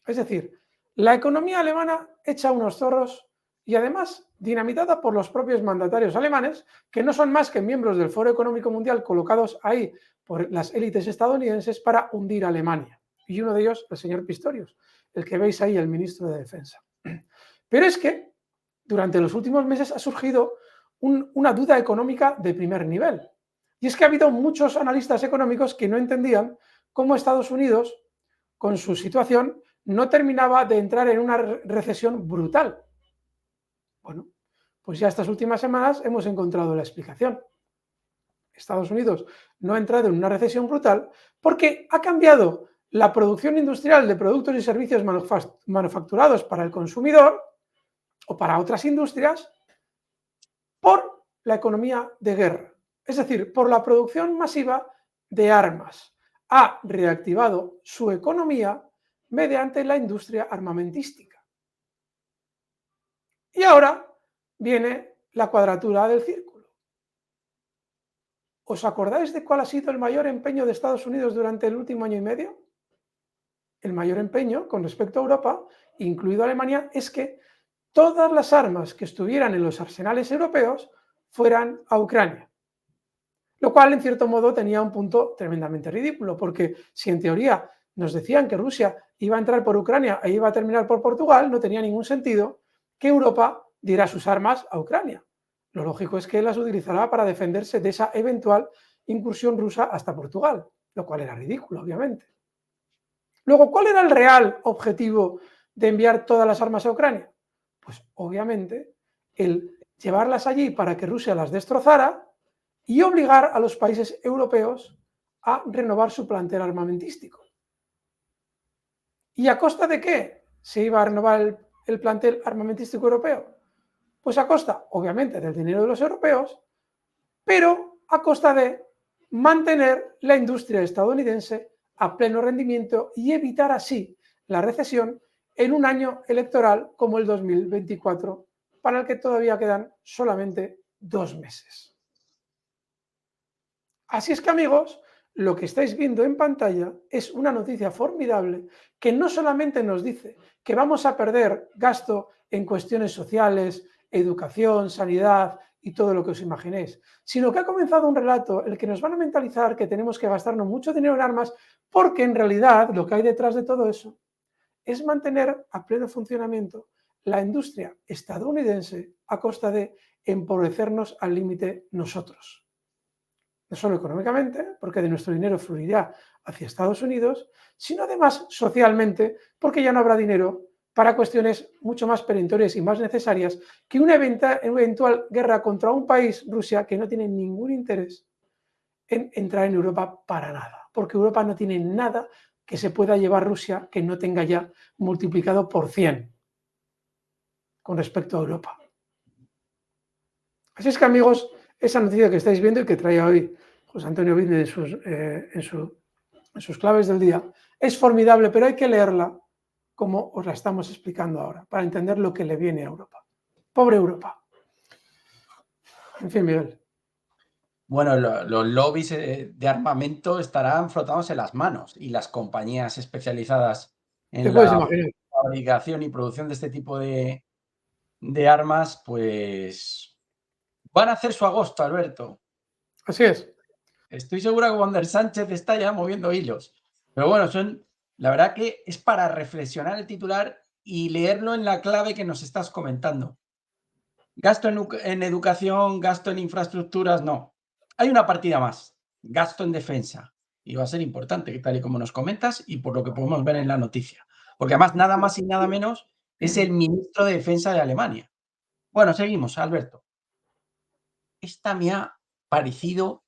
Es decir, la economía alemana hecha unos zorros y además dinamitada por los propios mandatarios alemanes, que no son más que miembros del Foro Económico Mundial colocados ahí por las élites estadounidenses para hundir a Alemania. Y uno de ellos, el señor Pistorius, el que veis ahí, el ministro de Defensa. Pero es que durante los últimos meses ha surgido una duda económica de primer nivel. Y es que ha habido muchos analistas económicos que no entendían cómo Estados Unidos, con su situación, no terminaba de entrar en una recesión brutal. Bueno, pues ya estas últimas semanas hemos encontrado la explicación. Estados Unidos no ha entrado en una recesión brutal porque ha cambiado la producción industrial de productos y servicios manufacturados para el consumidor o para otras industrias por la economía de guerra, es decir, por la producción masiva de armas. Ha reactivado su economía mediante la industria armamentística. Y ahora viene la cuadratura del círculo. ¿Os acordáis de cuál ha sido el mayor empeño de Estados Unidos durante el último año y medio? El mayor empeño con respecto a Europa, incluido Alemania, es que todas las armas que estuvieran en los arsenales europeos fueran a Ucrania. Lo cual, en cierto modo, tenía un punto tremendamente ridículo, porque si en teoría nos decían que Rusia iba a entrar por Ucrania e iba a terminar por Portugal, no tenía ningún sentido que Europa diera sus armas a Ucrania. Lo lógico es que las utilizará para defenderse de esa eventual incursión rusa hasta Portugal, lo cual era ridículo, obviamente. Luego, ¿cuál era el real objetivo de enviar todas las armas a Ucrania? Pues obviamente el llevarlas allí para que Rusia las destrozara y obligar a los países europeos a renovar su plantel armamentístico. ¿Y a costa de qué se iba a renovar el plantel armamentístico europeo? Pues a costa, obviamente, del dinero de los europeos, pero a costa de mantener la industria estadounidense a pleno rendimiento y evitar así la recesión en un año electoral como el 2024, para el que todavía quedan solamente 2 meses. Así es que, amigos, lo que estáis viendo en pantalla es una noticia formidable que no solamente nos dice que vamos a perder gasto en cuestiones sociales, educación, sanidad y todo lo que os imaginéis, sino que ha comenzado un relato en el que nos van a mentalizar que tenemos que gastarnos mucho dinero en armas, porque en realidad lo que hay detrás de todo eso es mantener a pleno funcionamiento la industria estadounidense a costa de empobrecernos al límite nosotros. No solo económicamente, porque de nuestro dinero fluirá hacia Estados Unidos, sino además socialmente, porque ya no habrá dinero para cuestiones mucho más perentorias y más necesarias que una eventual guerra contra un país, Rusia, que no tiene ningún interés en entrar en Europa para nada, porque Europa no tiene nada que se pueda llevar Rusia que no tenga ya multiplicado por 100 con respecto a Europa. Así es que, amigos, esa noticia que estáis viendo y que trae hoy José Antonio Vidne en sus claves del día es formidable, pero hay que leerla como os la estamos explicando ahora, para entender lo que le viene a Europa. Pobre Europa. En fin, Miguel. Bueno, los lobbies de armamento estarán frotándose las manos, y las compañías especializadas en la fabricación y producción de este tipo de armas, pues van a hacer su agosto, Alberto. Así es. Estoy seguro que Juan der Sánchez está ya moviendo hilos. Pero bueno, la verdad que es para reflexionar el titular y leerlo en la clave que nos estás comentando. Gasto en educación, gasto en infraestructuras, no. Hay una partida más, gasto en defensa. Y va a ser importante, tal y como nos comentas y por lo que podemos ver en la noticia. Porque además nada más y nada menos es el ministro de Defensa de Alemania. Bueno, seguimos, Alberto. Esta me ha parecido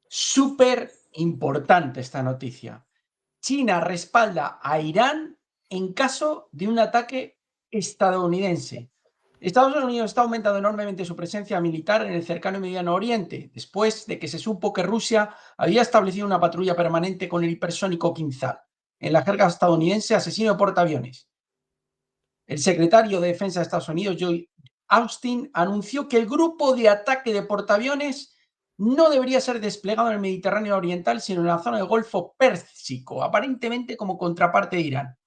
súper importante, esta noticia. China respalda a Irán en caso de un ataque estadounidense. Estados Unidos está aumentando enormemente su presencia militar en el cercano y mediano oriente, después de que se supo que Rusia había establecido una patrulla permanente con el hipersónico Kinzhal, en la jerga estadounidense asesino de portaaviones. El secretario de Defensa de Estados Unidos, Lloyd Austin, anunció que el grupo de ataque de portaaviones no debería ser desplegado en el Mediterráneo Oriental, sino en la zona del Golfo Pérsico, aparentemente como contraparte de Irán.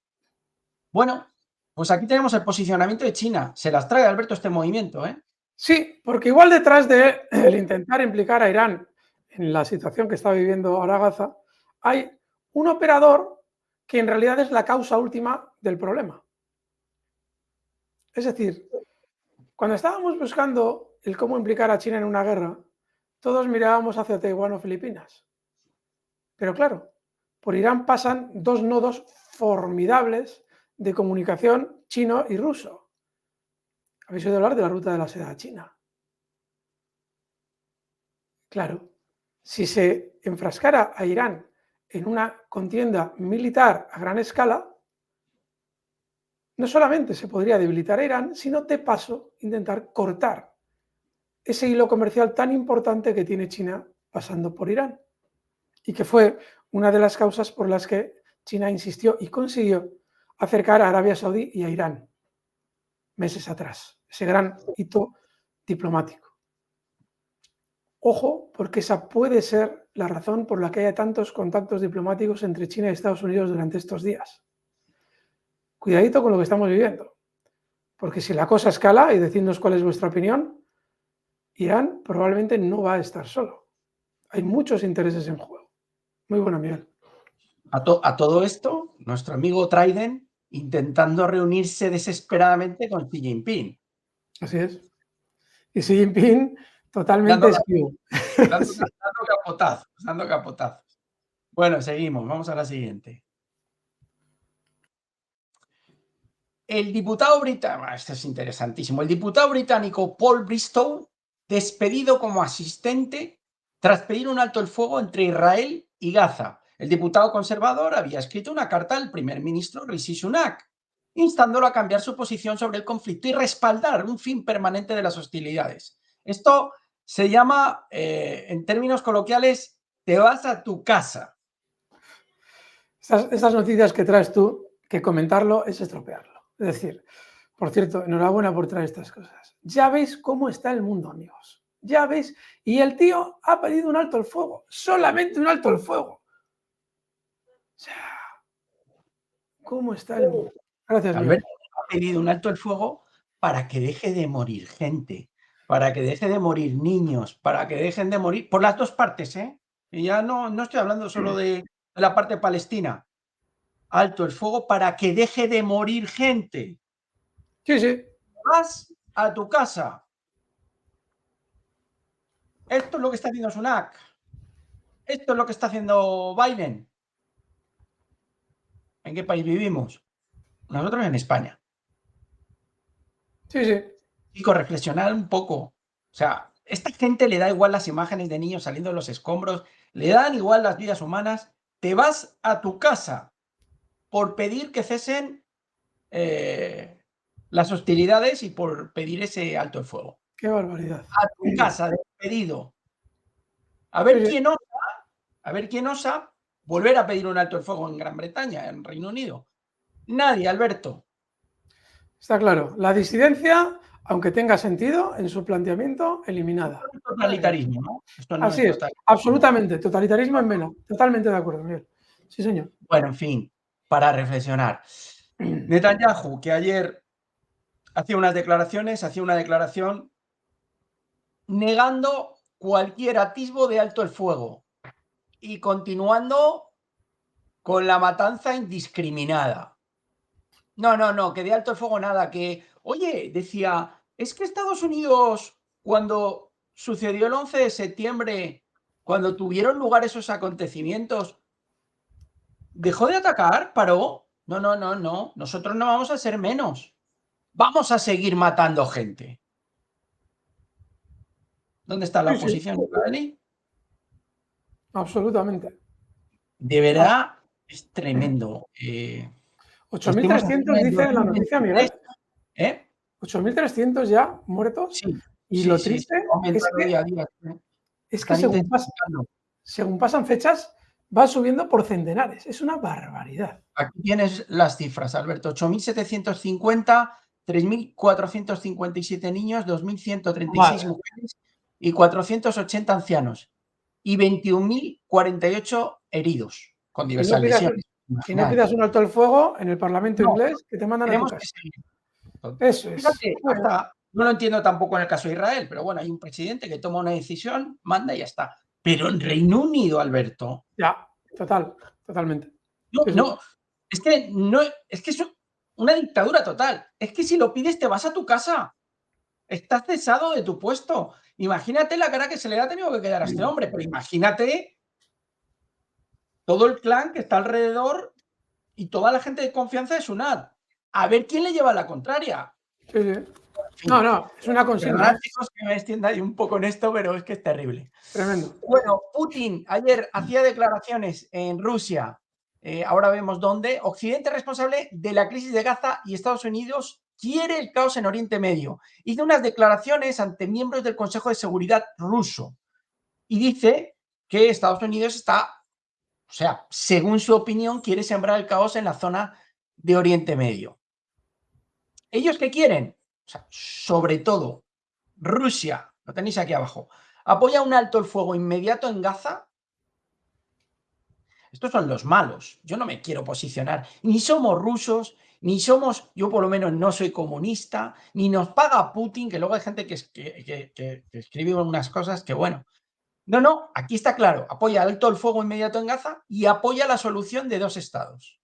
Bueno, pues aquí tenemos el posicionamiento de China. Se las trae, Alberto, este movimiento, ¿eh? Sí, porque igual detrás de el intentar implicar a Irán en la situación que está viviendo ahora Gaza, hay un operador que en realidad es la causa última del problema. Es decir, cuando estábamos buscando el cómo implicar a China en una guerra, todos mirábamos hacia Taiwán o Filipinas. Pero claro, por Irán pasan dos nodos formidables de comunicación chino y ruso. ¿Habéis oído hablar de la ruta de la seda a China? Claro, si se enfrascara a Irán en una contienda militar a gran escala, no solamente se podría debilitar a Irán, sino de paso intentar cortar ese hilo comercial tan importante que tiene China pasando por Irán, y que fue una de las causas por las que China insistió y consiguió acercar a Arabia Saudí y a Irán meses atrás, ese gran hito diplomático. Ojo, porque esa puede ser la razón por la que haya tantos contactos diplomáticos entre China y Estados Unidos durante estos días. Cuidadito con lo que estamos viviendo, porque si la cosa escala, y decidnos cuál es vuestra opinión, Irán probablemente no va a estar solo. Hay muchos intereses en juego. Muy buena, Miguel. A todo esto, nuestro amigo Trident intentando reunirse desesperadamente con Xi Jinping. Así es. Y Xi Jinping totalmente esquivo. Dando capotazos. Bueno, seguimos. Vamos a la siguiente. El diputado británico, esto es interesantísimo, el diputado británico Paul Bristow, despedido como asistente tras pedir un alto el fuego entre Israel y Gaza. El diputado conservador había escrito una carta al primer ministro Rishi Sunak, instándolo a cambiar su posición sobre el conflicto y respaldar un fin permanente de las hostilidades. Esto se llama, en términos coloquiales, te vas a tu casa. Estas noticias que traes tú, que comentarlo es estropearlo. Es decir, por cierto, enhorabuena por traer estas cosas. Ya veis cómo está el mundo, amigos. Ya veis. Y el tío ha pedido un alto al fuego. Solamente un alto al fuego. O sea, ¿cómo está el mundo? Gracias, Alberto ha pedido un alto el fuego para que deje de morir gente, para que deje de morir niños, para que dejen de morir, por las dos partes, ¿eh? Y ya no estoy hablando solo de la parte palestina. Alto el fuego para que deje de morir gente. Sí, sí. Vas a tu casa. Esto es lo que está haciendo Sunak. Esto es lo que está haciendo Biden. ¿En qué país vivimos? Nosotros en España. Sí, sí. Chicos, reflexionar un poco. O sea, esta gente le da igual las imágenes de niños saliendo de los escombros, le dan igual las vidas humanas. Te vas a tu casa por pedir que cesen las hostilidades y por pedir ese alto el fuego. Qué barbaridad. A tu casa, despedido. A ver quién osa volver a pedir un alto el fuego en Gran Bretaña, en Reino Unido. Nadie, Alberto. Está claro. La disidencia, aunque tenga sentido en su planteamiento, eliminada. Totalitarismo, ¿no? Esto no Así es, absolutamente. Totalitarismo en vena. Totalmente de acuerdo, Miguel. Sí, señor. Bueno, en fin, para reflexionar. Netanyahu, que ayer hacía una declaración negando cualquier atisbo de alto el fuego y continuando con la matanza indiscriminada. No, que de alto el fuego nada, que, oye, decía, es que Estados Unidos, cuando sucedió el 11 de septiembre, cuando tuvieron lugar esos acontecimientos, ¿dejó de atacar? ¿Paró? No, nosotros no vamos a ser menos. Vamos a seguir matando gente. ¿Dónde está la oposición israelí? Absolutamente. De verdad, es tremendo. 8.300 dice la noticia, Miguel. ¿Eh? 8.300 ya muertos. Sí. Y lo triste es que según pasan fechas, va subiendo por centenares. Es una barbaridad. Aquí tienes las cifras, Alberto. 8.750, 3.457 niños, 2.136 mujeres y 480 ancianos. Y 21.048 heridos con diversas lesiones. Y no pidas un alto al fuego en el Parlamento inglés que te mandan a tu casa. Eso es. Fíjate, no lo entiendo tampoco en el caso de Israel, pero bueno, hay un presidente que toma una decisión, manda y ya está. Pero en Reino Unido, Alberto. Ya, totalmente. Es que es una dictadura total. Es que si lo pides te vas a tu casa. Estás cesado de tu puesto. Imagínate la cara que se le ha tenido que quedar a este hombre, pero imagínate todo el clan que está alrededor y toda la gente de confianza de Sunat. A ver quién le lleva la contraria. Sí, sí. No, es una consigna. Perdonad, chicos, que me extienda ahí un poco en esto, pero es que es terrible. Tremendo. Bueno, Putin ayer hacía declaraciones en Rusia, ahora vemos dónde. Occidente responsable de la crisis de Gaza y Estados Unidos quiere el caos en Oriente Medio. Hizo unas declaraciones ante miembros del Consejo de Seguridad ruso y dice que Estados Unidos está, o sea, según su opinión, quiere sembrar el caos en la zona de Oriente Medio. ¿Ellos qué quieren? O sea, sobre todo, Rusia, lo tenéis aquí abajo, apoya un alto el fuego inmediato en Gaza. Estos son los malos. Yo no me quiero posicionar. Ni somos rusos, ni somos, yo por lo menos no soy comunista, ni nos paga Putin, que luego hay gente que escribe unas cosas que, bueno. No, aquí está claro. Apoya alto el fuego inmediato en Gaza y apoya la solución de 2 estados.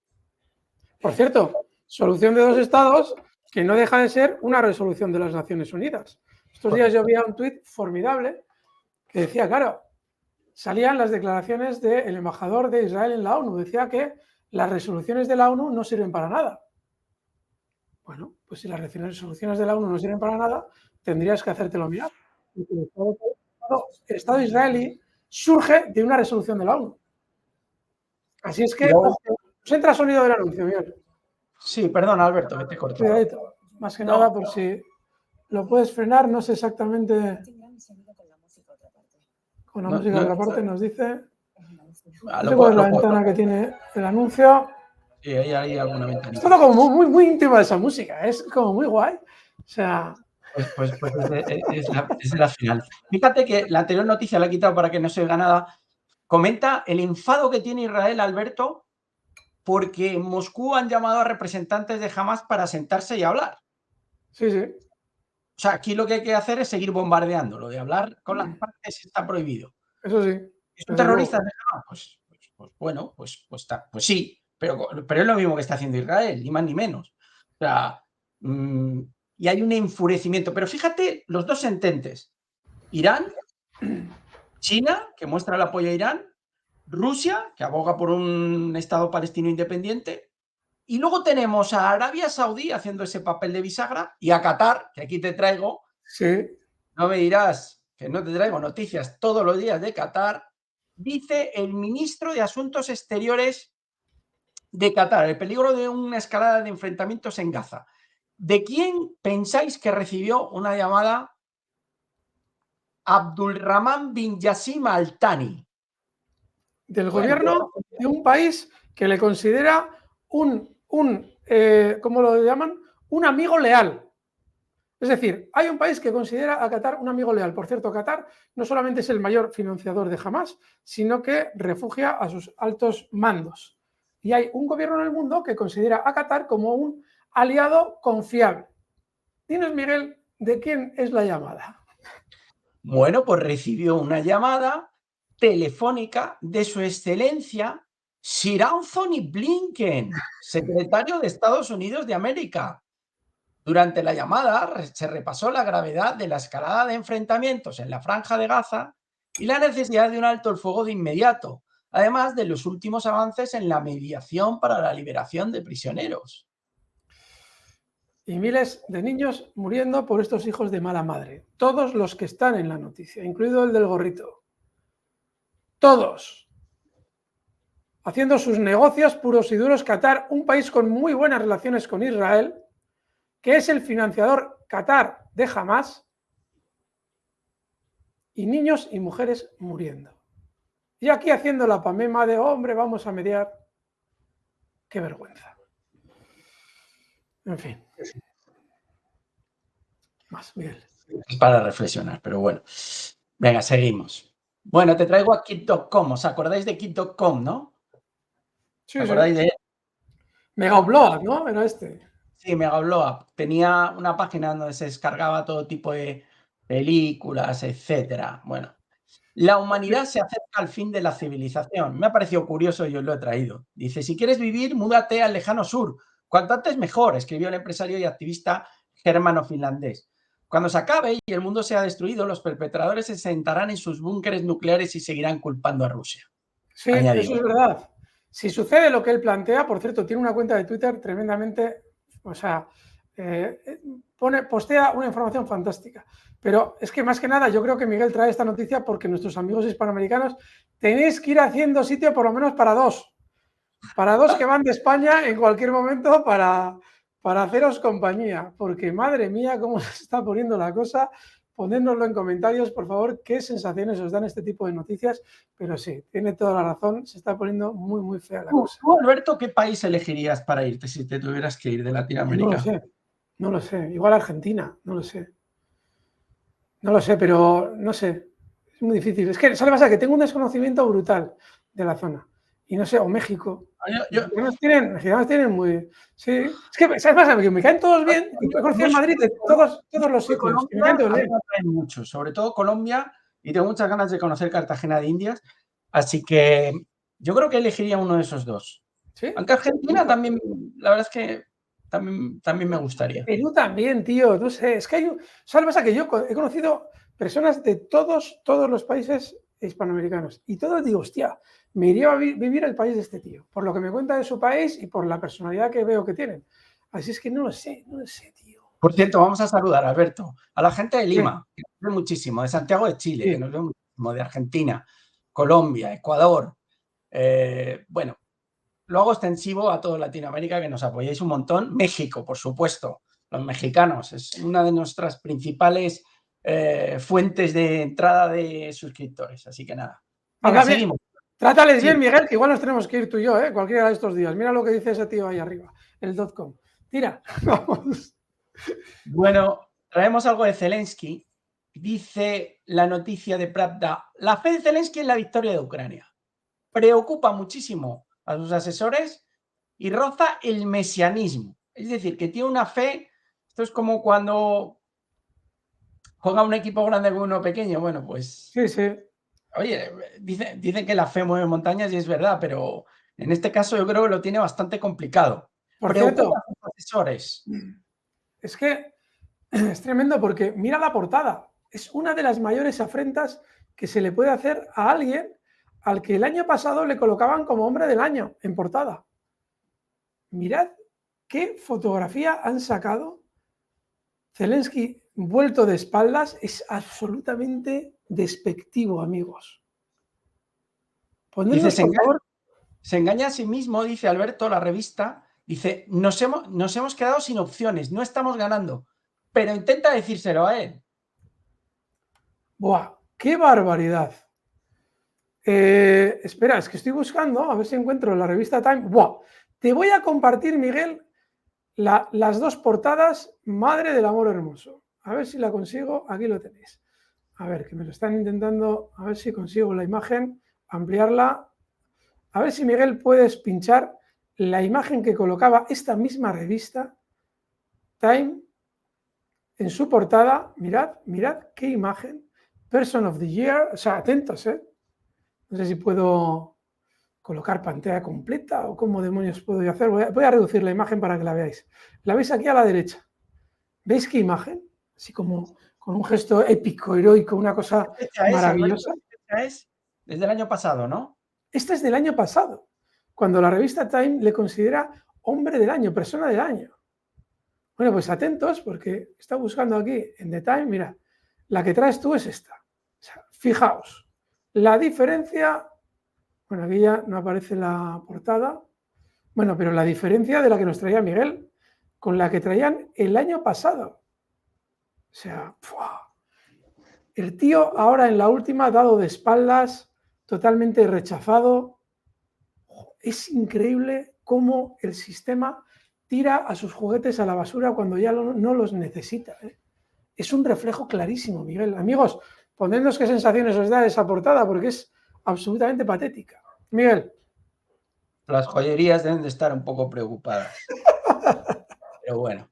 Por cierto, solución de 2 estados que no deja de ser una resolución de las Naciones Unidas. Estos días yo vi un tuit formidable que decía, claro, salían las declaraciones del embajador de Israel en la ONU. Decía que las resoluciones de la ONU no sirven para nada. Bueno, pues si las resoluciones de la ONU no sirven para nada, tendrías que hacértelo mirar. El Estado israelí surge de una resolución de la ONU. Así es que nos entra sonido del anuncio, Miguel. Sí, perdón, Alberto, que te corto. Cuidadito. Más que nada, por si lo puedes frenar, no sé exactamente. Con la música de otra parte nos dice. No sé cuál es la ventana que tiene el anuncio. Sí, ahí hay alguna ventana. Es todo como muy íntima esa música, es como muy guay. O sea. Pues es la final. Fíjate que la anterior noticia la he quitado para que no se oiga nada. Comenta el enfado que tiene Israel, Alberto, porque en Moscú han llamado a representantes de Hamas para sentarse y hablar. Sí, sí. O sea, aquí lo que hay que hacer es seguir bombardeando. Lo de hablar con las partes está prohibido. Eso sí. ¿Es un terrorista de Hamas? Pues bueno, pues sí, pero es lo mismo que está haciendo Israel, ni más ni menos. O sea, y hay un enfurecimiento. Pero fíjate los 2 ententes. Irán, China, que muestra el apoyo a Irán, Rusia, que aboga por un Estado palestino independiente, y luego tenemos a Arabia Saudí haciendo ese papel de bisagra, y a Qatar, que aquí te traigo. Sí. No me dirás que no te traigo noticias todos los días de Qatar. Dice el ministro de Asuntos Exteriores de Qatar, el peligro de una escalada de enfrentamientos en Gaza. ¿De quién pensáis que recibió una llamada Abdulrahman bin Yassim Al Thani? Del gobierno de un país que le considera ¿cómo lo llaman? Un amigo leal. Es decir, hay un país que considera a Qatar un amigo leal. Por cierto, Qatar no solamente es el mayor financiador de Hamas, sino que refugia a sus altos mandos. Y hay un gobierno en el mundo que considera a Qatar como un aliado confiable. Dinos, Miguel, ¿de quién es la llamada? Bueno, pues recibió una llamada telefónica de su excelencia Sir Anthony Blinken, secretario de Estados Unidos de América. Durante la llamada se repasó la gravedad de la escalada de enfrentamientos en la Franja de Gaza y la necesidad de un alto el fuego de inmediato, además de los últimos avances en la mediación para la liberación de prisioneros. Y miles de niños muriendo por estos hijos de mala madre. Todos los que están en la noticia, incluido el del gorrito. Todos. Haciendo sus negocios puros y duros. Qatar, un país con muy buenas relaciones con Israel, que es el financiador Qatar de Hamas, y niños y mujeres muriendo. Y aquí haciendo la pamema de, hombre, vamos a mediar. Qué vergüenza. En fin. Más, Miguel. Es para reflexionar, pero bueno. Venga, seguimos. Bueno, te traigo a Kit.com. ¿Os acordáis de Kit.com, no? Sí, ¿Os acordáis de él? Megaupload, ¿no? Era este. Sí, Megaupload. Tenía una página donde se descargaba todo tipo de películas, etcétera. Bueno, la humanidad se acerca al fin de la civilización. Me ha parecido curioso y os lo he traído. Dice, si quieres vivir, múdate al lejano sur. Cuanto antes mejor, escribió el empresario y activista germano-finlandés. Cuando se acabe y el mundo sea destruido, los perpetradores se sentarán en sus búnkeres nucleares y seguirán culpando a Rusia. Sí, Añadió. eso es verdad. si sucede lo que él plantea, por cierto, tiene una cuenta de Twitter tremendamente, o sea, postea una información fantástica. Pero es que más que nada yo creo que Miguel trae esta noticia porque nuestros amigos hispanoamericanos tenéis que ir haciendo sitio por lo menos para dos que van de España en cualquier momento para haceros compañía, porque madre mía cómo se está poniendo la cosa. Ponednoslo en comentarios, por favor, qué sensaciones os dan este tipo de noticias, pero sí, tiene toda la razón, se está poniendo muy, muy fea la cosa. ¿Tú, Alberto, qué país elegirías para irte si te tuvieras que ir de Latinoamérica? No lo sé, igual Argentina, no lo sé. No lo sé, pero no sé, es muy difícil. Es que, ¿sabes qué pasa? Que tengo un desconocimiento brutal de la zona. Y no sé, o México. Los mexicanos tienen muy... Sí, es que, ¿sabes qué pasa? Que me caen todos bien. He conocido en Madrid de todos los sitios. Colombia, me caen todos a mí bien. me atraen mucho, sobre todo Colombia, y tengo muchas ganas de conocer Cartagena de Indias, así que yo creo que elegiría uno de esos dos. ¿Sí? Aunque Argentina también, la verdad es que también me gustaría. Perú también, tío, no sé, es que hay... ¿Sabes qué pasa? Que yo he conocido personas de todos los países hispanoamericanos y todos digo, hostia, me iría a vivir al país de este tío, por lo que me cuenta de su país y por la personalidad que veo que tienen. Así es que no lo sé, tío. Por cierto, vamos a saludar, Alberto, a la gente de Lima, Sí. que nos ve muchísimo, de Santiago de Chile, Sí. que nos ve muchísimo, de Argentina, Colombia, Ecuador. Bueno, lo hago extensivo a toda Latinoamérica, que nos apoyáis un montón. México, por supuesto, los mexicanos, es una de nuestras principales fuentes de entrada de suscriptores. Así que nada. Venga, seguimos. Trátales bien, Miguel, que igual nos tenemos que ir tú y yo, cualquiera de estos días. Mira lo que dice ese tío ahí arriba, el .com. Tira, vamos. Bueno, traemos algo de Zelensky. Dice la noticia de Pravda: la fe de Zelensky en la victoria de Ucrania preocupa muchísimo a sus asesores y roza el mesianismo. Es decir, que tiene una fe. Esto es como cuando juega un equipo grande con uno pequeño. Bueno, pues. Sí, sí. Oye, dicen que la fe mueve montañas y es verdad, pero en este caso yo creo que lo tiene bastante complicado. Por Preocupa cierto, a sus asesores. es que es tremendo porque mira la portada. Es una de las mayores afrentas que se le puede hacer a alguien al que el año pasado le colocaban como hombre del año en portada. Mirad qué fotografía han sacado. Zelensky vuelto de espaldas es absolutamente despectivo, amigos. Dice, Ponednos, por favor. se engaña a sí mismo, dice Alberto, la revista. Dice, nos hemos quedado sin opciones, no estamos ganando. Pero intenta decírselo a él. ¡Buah! ¡Qué barbaridad! Espera, es que estoy buscando, a ver si encuentro la revista Time. ¡Buah! Te voy a compartir, Miguel, las dos portadas, madre del amor hermoso. A ver si la consigo, aquí lo tenéis. A ver, que me lo están intentando, a ver si consigo la imagen, ampliarla. A ver si, Miguel, puedes pinchar la imagen que colocaba esta misma revista, Time, en su portada. Mirad qué imagen. Person of the Year, o sea, atentos, No sé si puedo colocar pantalla completa o cómo demonios puedo hacer. Voy a reducir la imagen para que la veáis. La veis aquí a la derecha. ¿Veis qué imagen? Así como con un gesto épico, heroico, una cosa maravillosa. ¿Qué fecha es? Desde el año pasado, ¿no? Este es del año pasado, cuando la revista Time le considera hombre del año, persona del año. Bueno, pues atentos, porque está buscando aquí en The Time, mira, la que traes tú es esta. O sea, fijaos, la diferencia, bueno, aquí ya no aparece la portada, bueno, pero la diferencia de la que nos traía Miguel con la que traían el año pasado. O sea, ¡fua! El tío ahora en la última dado de espaldas, totalmente rechazado. Es increíble cómo el sistema tira a sus juguetes a la basura cuando ya no los necesita. Es un reflejo clarísimo, Miguel. Amigos, ponednos qué sensaciones os da esa portada, porque es absolutamente patética. Miguel. Las joyerías deben de estar un poco preocupadas. Pero bueno.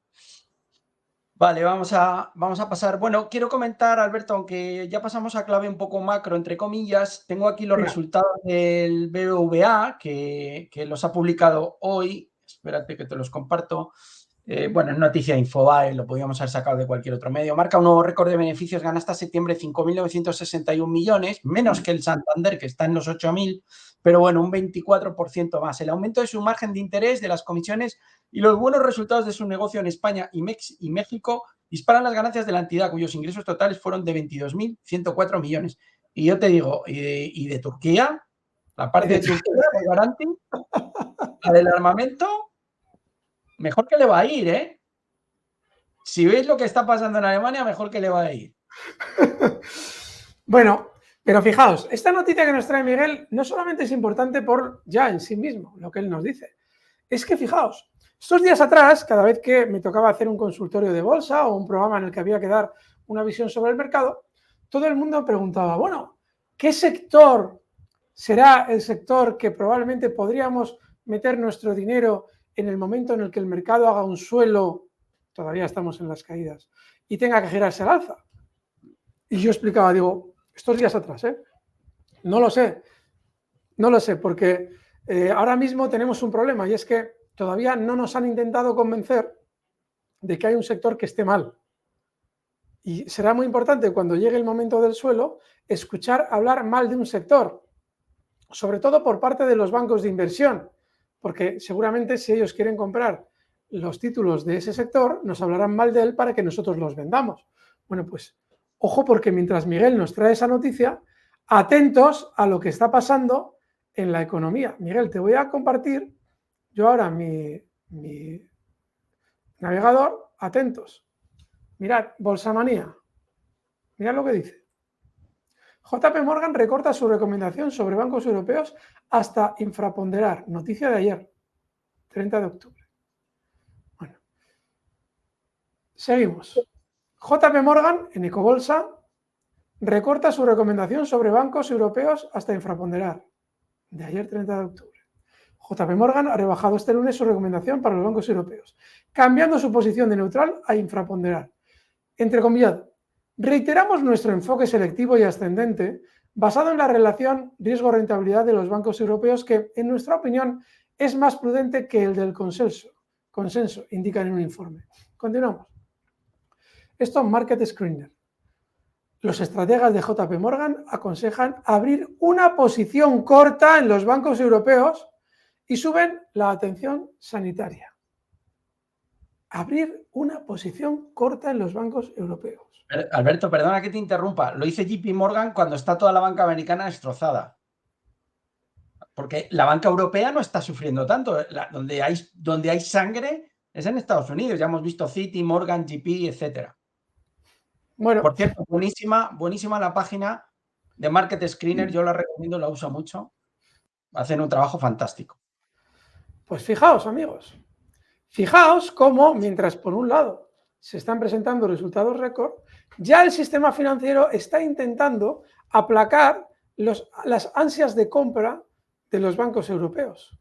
Vale, vamos a pasar. Bueno, quiero comentar, Alberto, aunque ya pasamos a clave un poco macro, entre comillas, tengo aquí los resultados del BBVA, que los ha publicado hoy. Espérate que te los comparto. Bueno, es noticia de Infobae, lo podíamos haber sacado de cualquier otro medio. Marca un nuevo récord de beneficios, gana hasta septiembre 5.961 millones, menos que el Santander, que está en los 8.000, pero bueno, un 24% más. El aumento de su margen de interés, de las comisiones y los buenos resultados de su negocio en España y México disparan las ganancias de la entidad, cuyos ingresos totales fueron de 22.104 millones. Y yo te digo, ¿y de Turquía? La parte de Turquía de Garanti, la del armamento, mejor que le va a ir, ¿eh? Si veis lo que está pasando en Alemania, mejor que le va a ir. Bueno, pero fijaos, esta noticia que nos trae Miguel no solamente es importante por ya en sí mismo, lo que él nos dice, es que fijaos, estos días atrás, cada vez que me tocaba hacer un consultorio de bolsa o un programa en el que había que dar una visión sobre el mercado, todo el mundo preguntaba, bueno, ¿qué sector será el sector que probablemente podríamos meter nuestro dinero en el momento en el que el mercado haga un suelo, todavía estamos en las caídas, y tenga que girarse al alza? Y yo explicaba, digo, estos días atrás, no lo sé, porque ahora mismo tenemos un problema y es que todavía no nos han intentado convencer de que hay un sector que esté mal. Y será muy importante cuando llegue el momento del suelo escuchar hablar mal de un sector, sobre todo por parte de los bancos de inversión, porque seguramente si ellos quieren comprar los títulos de ese sector, nos hablarán mal de él para que nosotros los vendamos. Bueno, pues ojo, porque mientras Miguel nos trae esa noticia, atentos a lo que está pasando en la economía. Miguel, te voy a compartir yo ahora mi navegador, atentos. Mirad, Bolsamanía, mirad lo que dice. JP Morgan recorta su recomendación sobre bancos europeos hasta infraponderar. Noticia de ayer, 30 de octubre. Bueno, seguimos. JP Morgan en Ecobolsa recorta su recomendación sobre bancos europeos hasta infraponderar. De ayer, 30 de octubre. JP Morgan ha rebajado este lunes su recomendación para los bancos europeos, cambiando su posición de neutral a infraponderar. Entrecomillado, reiteramos nuestro enfoque selectivo y ascendente basado en la relación riesgo-rentabilidad de los bancos europeos que, en nuestra opinión, es más prudente que el del consenso, indican en un informe. Continuamos. Esto es Market Screener. Los estrategas de JP Morgan aconsejan abrir una posición corta en los bancos europeos y suben la atención sanitaria. Abrir una posición corta en los bancos europeos. Alberto, perdona que te interrumpa. Lo dice JP Morgan cuando está toda la banca americana destrozada. Porque la banca europea no está sufriendo tanto. Donde hay sangre es en Estados Unidos. Ya hemos visto Citi, Morgan, JP, etcétera. Bueno, por cierto, buenísima la página de Market Screener. Yo la recomiendo, la uso mucho. Hacen un trabajo fantástico. Pues fijaos, amigos. Fijaos cómo, mientras por un lado se están presentando resultados récord, ya el sistema financiero está intentando aplacar las ansias de compra de los bancos europeos.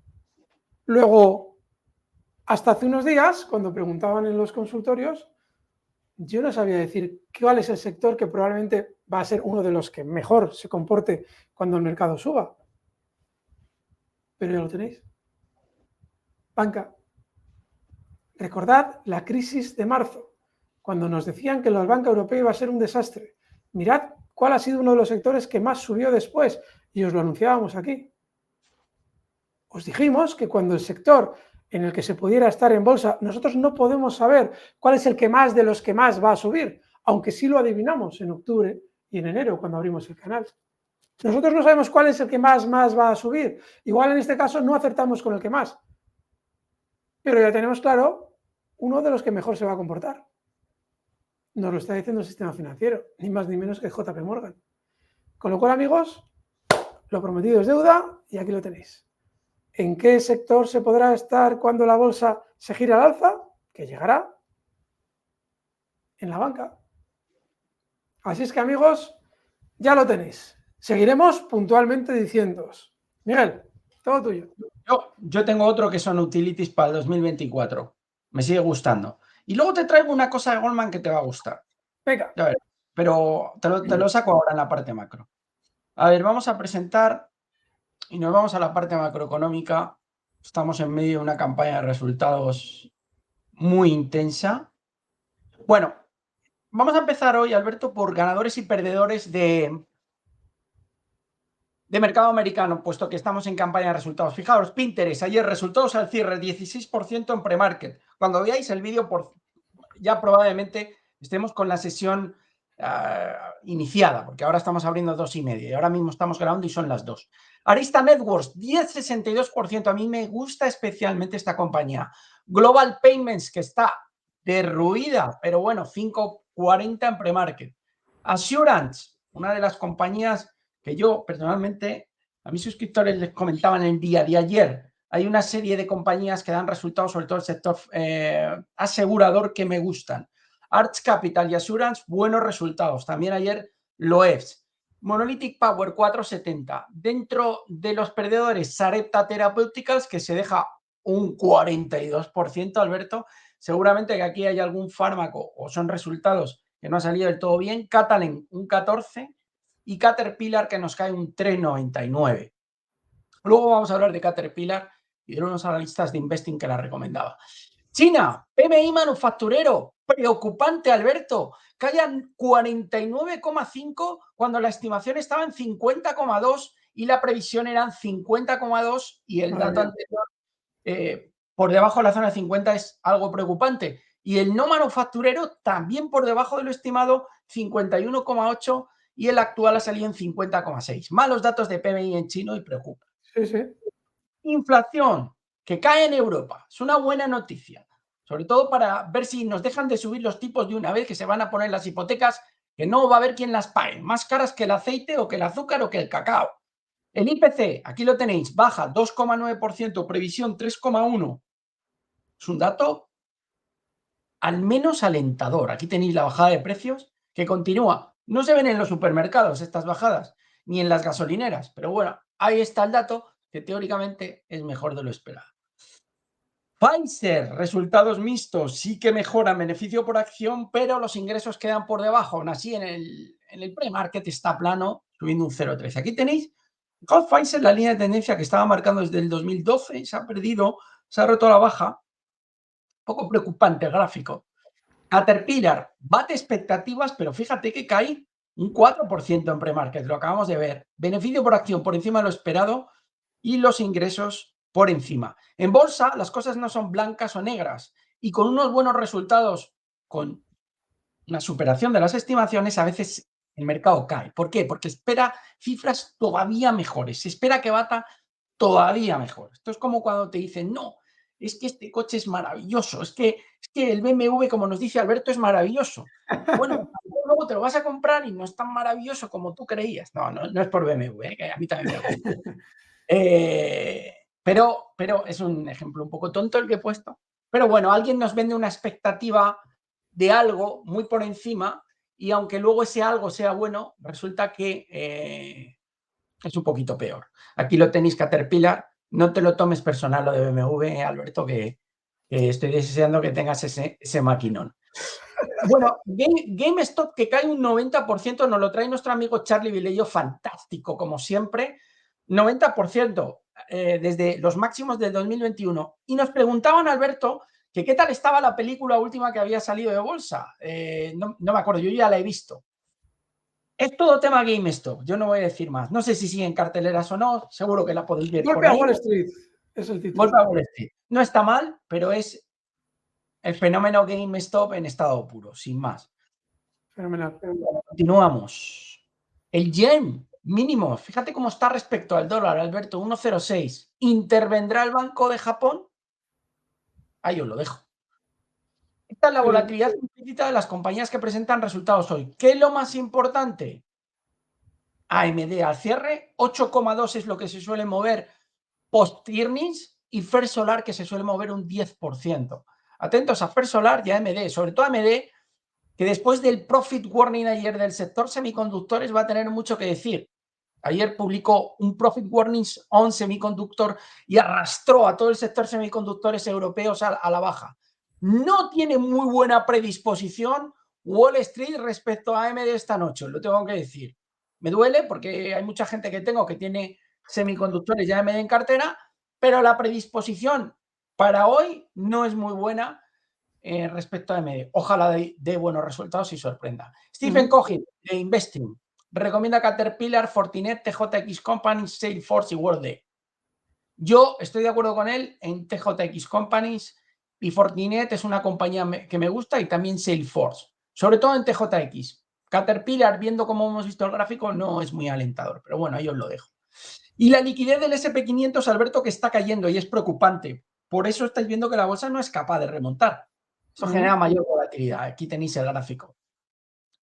Luego, hasta hace unos días, cuando preguntaban en los consultorios, yo no sabía decir cuál es el sector que probablemente va a ser uno de los que mejor se comporte cuando el mercado suba. Pero ya lo tenéis. Banca. Recordad la crisis de marzo, cuando nos decían que la banca europea iba a ser un desastre. Mirad cuál ha sido uno de los sectores que más subió después, y os lo anunciábamos aquí. Os dijimos que cuando el sector en el que se pudiera estar en bolsa, nosotros no podemos saber cuál es el que más de los que más va a subir, aunque sí lo adivinamos en octubre y en enero cuando abrimos el canal. Nosotros no sabemos cuál es el que más va a subir. Igual en este caso no acertamos con el que más. Pero ya tenemos claro uno de los que mejor se va a comportar. Nos lo está diciendo el sistema financiero, ni más ni menos que JP Morgan. Con lo cual, amigos, lo prometido es deuda y aquí lo tenéis. ¿En qué sector se podrá estar cuando la bolsa se gira al alza? Que llegará en la banca. Así es que, amigos, ya lo tenéis. Seguiremos puntualmente diciéndoos. Miguel, todo tuyo. Yo tengo otro que son utilities para el 2024. Me sigue gustando. Y luego te traigo una cosa de Goldman que te va a gustar. Venga. A ver, pero te lo saco ahora en la parte macro. A ver, vamos a presentar y nos vamos a la parte macroeconómica. Estamos en medio de una campaña de resultados muy intensa. Bueno, vamos a empezar hoy, Alberto, por ganadores y perdedores de mercado americano, puesto que estamos en campaña de resultados. Fijaos, Pinterest, ayer resultados al cierre, 16% en premarket. Cuando veáis el vídeo, ya probablemente estemos con la sesión iniciada, porque ahora estamos abriendo 2:30 y ahora mismo estamos grabando y son las 2. Arista Networks, 10,62%. A mí me gusta especialmente esta compañía. Global Payments, que está derruida, pero bueno, 5,40 en premarket. Assurance, una de las compañías que yo personalmente, a mis suscriptores les comentaba en el día de ayer, hay una serie de compañías que dan resultados, sobre todo el sector asegurador, que me gustan. Arch Capital y Assurance, buenos resultados. También ayer Loews. Monolithic Power, 4,70. Dentro de los perdedores, Sarepta Therapeutics, que se deja un 42%, Alberto. Seguramente que aquí hay algún fármaco o son resultados que no ha salido del todo bien. Catalent, un 14%. Y Caterpillar, que nos cae un 3,99. Luego vamos a hablar de Caterpillar y de unos analistas de Investing que la recomendaba. China, PMI manufacturero, preocupante, Alberto, cae 49,5 cuando la estimación estaba en 50,2 y la previsión era en 50,2 y el dato anterior por debajo de la zona de 50 es algo preocupante. Y el no manufacturero también por debajo de lo estimado, 51,8 y el actual ha salido en 50,6. Malos datos de PMI en chino y preocupa. Sí, sí. Inflación, que cae en Europa. Es una buena noticia. Sobre todo para ver si nos dejan de subir los tipos de una vez, que se van a poner las hipotecas, que no va a haber quien las pague. Más caras que el aceite o que el azúcar o que el cacao. El IPC, aquí lo tenéis, baja 2,9%, previsión 3,1%. Es un dato al menos alentador. Aquí tenéis la bajada de precios que continúa. No se ven en los supermercados estas bajadas, ni en las gasolineras, pero bueno, ahí está el dato que teóricamente es mejor de lo esperado. Pfizer, resultados mixtos, sí que mejora beneficio por acción, pero los ingresos quedan por debajo. Aún así, en el pre-market está plano, subiendo un 0,13. Aquí tenéis, Pfizer, la línea de tendencia que estaba marcando desde el 2012, se ha perdido, se ha roto a la baja. Un poco preocupante el gráfico. Caterpillar, bate expectativas, pero fíjate que cae un 4% en pre-market, lo acabamos de ver. Beneficio por acción por encima de lo esperado y los ingresos por encima. En bolsa las cosas no son blancas o negras y con unos buenos resultados, con una superación de las estimaciones, a veces el mercado cae. ¿Por qué? Porque espera cifras todavía mejores, se espera que bata todavía mejor. Esto es como cuando te dicen, no, es que este coche es maravilloso, es que el BMW, como nos dice Alberto, es maravilloso. Bueno, luego te lo vas a comprar y no es tan maravilloso como tú creías. No, no es por BMW, que a mí también me gusta. Pero es un ejemplo un poco tonto el que he puesto. Pero bueno, alguien nos vende una expectativa de algo muy por encima y aunque luego ese algo sea bueno, resulta que es un poquito peor. Aquí lo tenéis, Caterpillar. No te lo tomes personal lo de BMW, Alberto, que estoy deseando que tengas ese maquinón. Bueno, GameStop, que cae un 90%, nos lo trae nuestro amigo Charlie Vilello, fantástico, como siempre. 90% desde los máximos del 2021. Y nos preguntaban, Alberto, que qué tal estaba la película última que había salido de bolsa. No me acuerdo, yo ya la he visto. Es todo tema GameStop, yo no voy a decir más. No sé si siguen carteleras o no, seguro que la podéis ver por Golpe a ahí. Wall Street es el título. Golpe a Wall Street. No está mal, pero es el fenómeno GameStop en estado puro, sin más. Fenomenal. Continuamos. El yen mínimo, fíjate cómo está respecto al dólar, Alberto, 1,06. ¿Intervendrá el Banco de Japón? Ahí os lo dejo. Esta es la volatilidad implícita de las compañías que presentan resultados hoy. ¿Qué es lo más importante? AMD al cierre, 8,2 es lo que se suele mover post-earnings y First Solar que se suele mover un 10%. Atentos a First Solar y AMD, sobre todo AMD, que después del profit warning ayer del sector semiconductores va a tener mucho que decir. Ayer publicó un profit warning on semiconductor y arrastró a todo el sector semiconductores europeos a la baja. No tiene muy buena predisposición Wall Street respecto a AMD esta noche, lo tengo que decir. Me duele porque hay mucha gente que tengo que tiene semiconductores y AMD en cartera, pero la predisposición para hoy no es muy buena respecto a AMD. Ojalá dé buenos resultados y sorprenda. Stephen Cohen, de Investing, recomienda Caterpillar, Fortinet, TJX Companies, Salesforce y Workday. Yo estoy de acuerdo con él en TJX Companies y Fortinet es una compañía que me gusta y también Salesforce, sobre todo en TJX. Caterpillar, viendo cómo hemos visto el gráfico, no es muy alentador, pero bueno, ahí os lo dejo. Y la liquidez del SP500, Alberto, que está cayendo y es preocupante. Por eso estáis viendo que la bolsa no es capaz de remontar. Eso genera mayor volatilidad. Aquí tenéis el gráfico.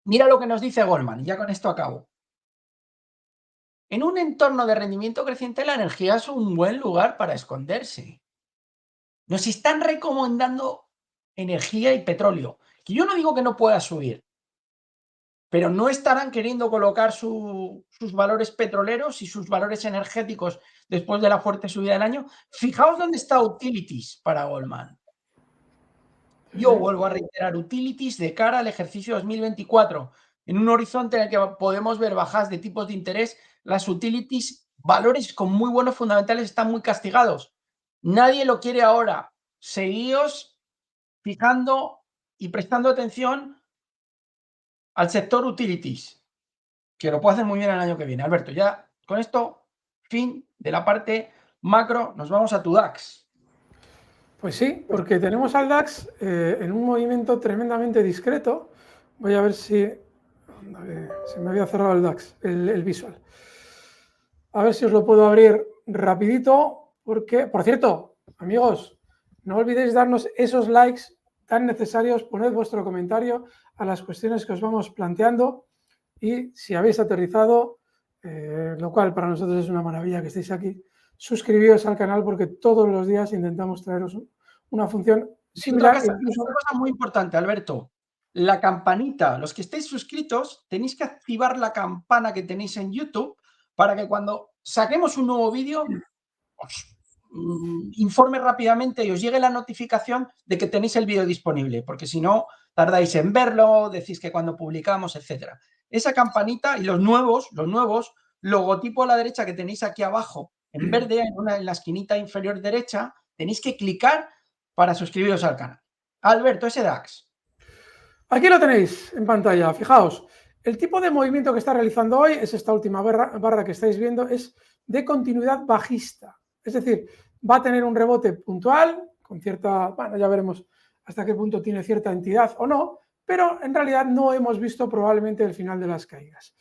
Mira lo que nos dice Goldman, y ya con esto acabo. En un entorno de rendimiento creciente, la energía es un buen lugar para esconderse. Nos están recomendando energía y petróleo, que yo no digo que no pueda subir, pero no estarán queriendo colocar sus valores petroleros y sus valores energéticos después de la fuerte subida del año. Fijaos dónde está Utilities para Goldman. Yo vuelvo a reiterar, Utilities de cara al ejercicio 2024, en un horizonte en el que podemos ver bajas de tipos de interés, las Utilities, valores con muy buenos fundamentales, están muy castigados. Nadie lo quiere ahora. Seguíos fijando y prestando atención al sector Utilities, que lo puede hacer muy bien el año que viene. Alberto, ya con esto, fin de la parte macro, nos vamos a tu DAX. Pues sí, porque tenemos al DAX en un movimiento tremendamente discreto. Voy a ver si se me había cerrado el DAX, el visual. A ver si os lo puedo abrir rapidito, porque, por cierto, amigos, no olvidéis darnos esos likes tan necesarios, poned vuestro comentario a las cuestiones que os vamos planteando y si habéis aterrizado, lo cual para nosotros es una maravilla que estéis aquí, suscribíos al canal porque todos los días intentamos traeros una función similar. Otra cosa muy importante, Alberto, la campanita. Los que estéis suscritos tenéis que activar la campana que tenéis en YouTube para que cuando saquemos un nuevo vídeo os informe rápidamente y os llegue la notificación de que tenéis el vídeo disponible, porque si no tardáis en verlo, decís que cuando publicamos, etcétera. Esa campanita y los nuevos logotipo a la derecha que tenéis aquí abajo en verde, en la esquinita inferior derecha, tenéis que clicar para suscribiros al canal. Alberto, ese DAX. Aquí lo tenéis en pantalla, fijaos. El tipo de movimiento que está realizando hoy es esta última barra que estáis viendo, es de continuidad bajista. Es decir, va a tener un rebote puntual, con cierta, bueno, ya veremos hasta qué punto tiene cierta entidad o no, pero en realidad no hemos visto probablemente el final de las caídas.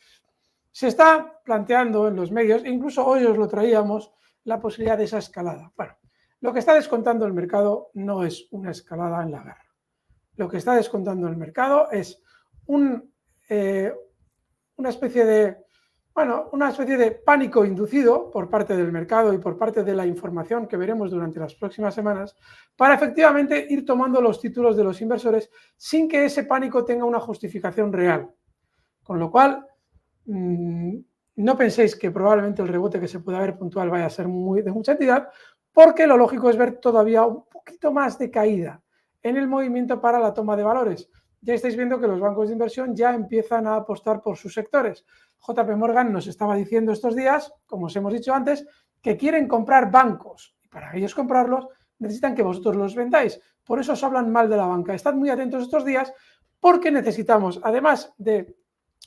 Se está planteando en los medios, incluso hoy os lo traíamos, la posibilidad de esa escalada. Bueno, lo que está descontando el mercado no es una escalada en la guerra. Lo que está descontando el mercado es una especie de pánico inducido por parte del mercado y por parte de la información que veremos durante las próximas semanas para efectivamente ir tomando los títulos de los inversores sin que ese pánico tenga una justificación real. Con lo cual, no penséis que probablemente el rebote que se pueda ver puntual vaya a ser de mucha entidad, porque lo lógico es ver todavía un poquito más de caída en el movimiento para la toma de valores. Ya estáis viendo que los bancos de inversión ya empiezan a apostar por sus sectores. JP Morgan nos estaba diciendo estos días, como os hemos dicho antes, que quieren comprar bancos. Y para ellos comprarlos necesitan que vosotros los vendáis. Por eso os hablan mal de la banca. Estad muy atentos estos días porque necesitamos, además de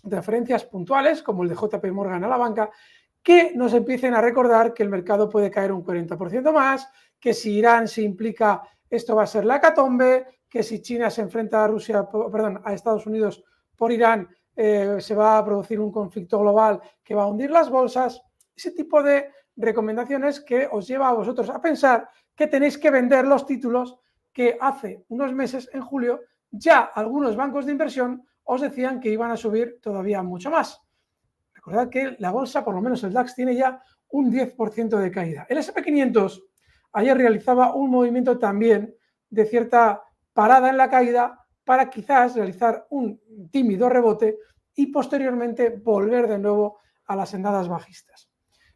referencias puntuales, como el de JP Morgan a la banca, que nos empiecen a recordar que el mercado puede caer un 40% más, que si Irán se implica, esto va a ser la hecatombe, que si China se enfrenta a Estados Unidos por Irán, se va a producir un conflicto global que va a hundir las bolsas. Ese tipo de recomendaciones que os lleva a vosotros a pensar que tenéis que vender los títulos que hace unos meses, en julio, ya algunos bancos de inversión os decían que iban a subir todavía mucho más. Recordad que la bolsa, por lo menos el DAX, tiene ya un 10% de caída. El SP500 ayer realizaba un movimiento también de cierta parada en la caída para quizás realizar un tímido rebote y posteriormente volver de nuevo a las sendadas bajistas.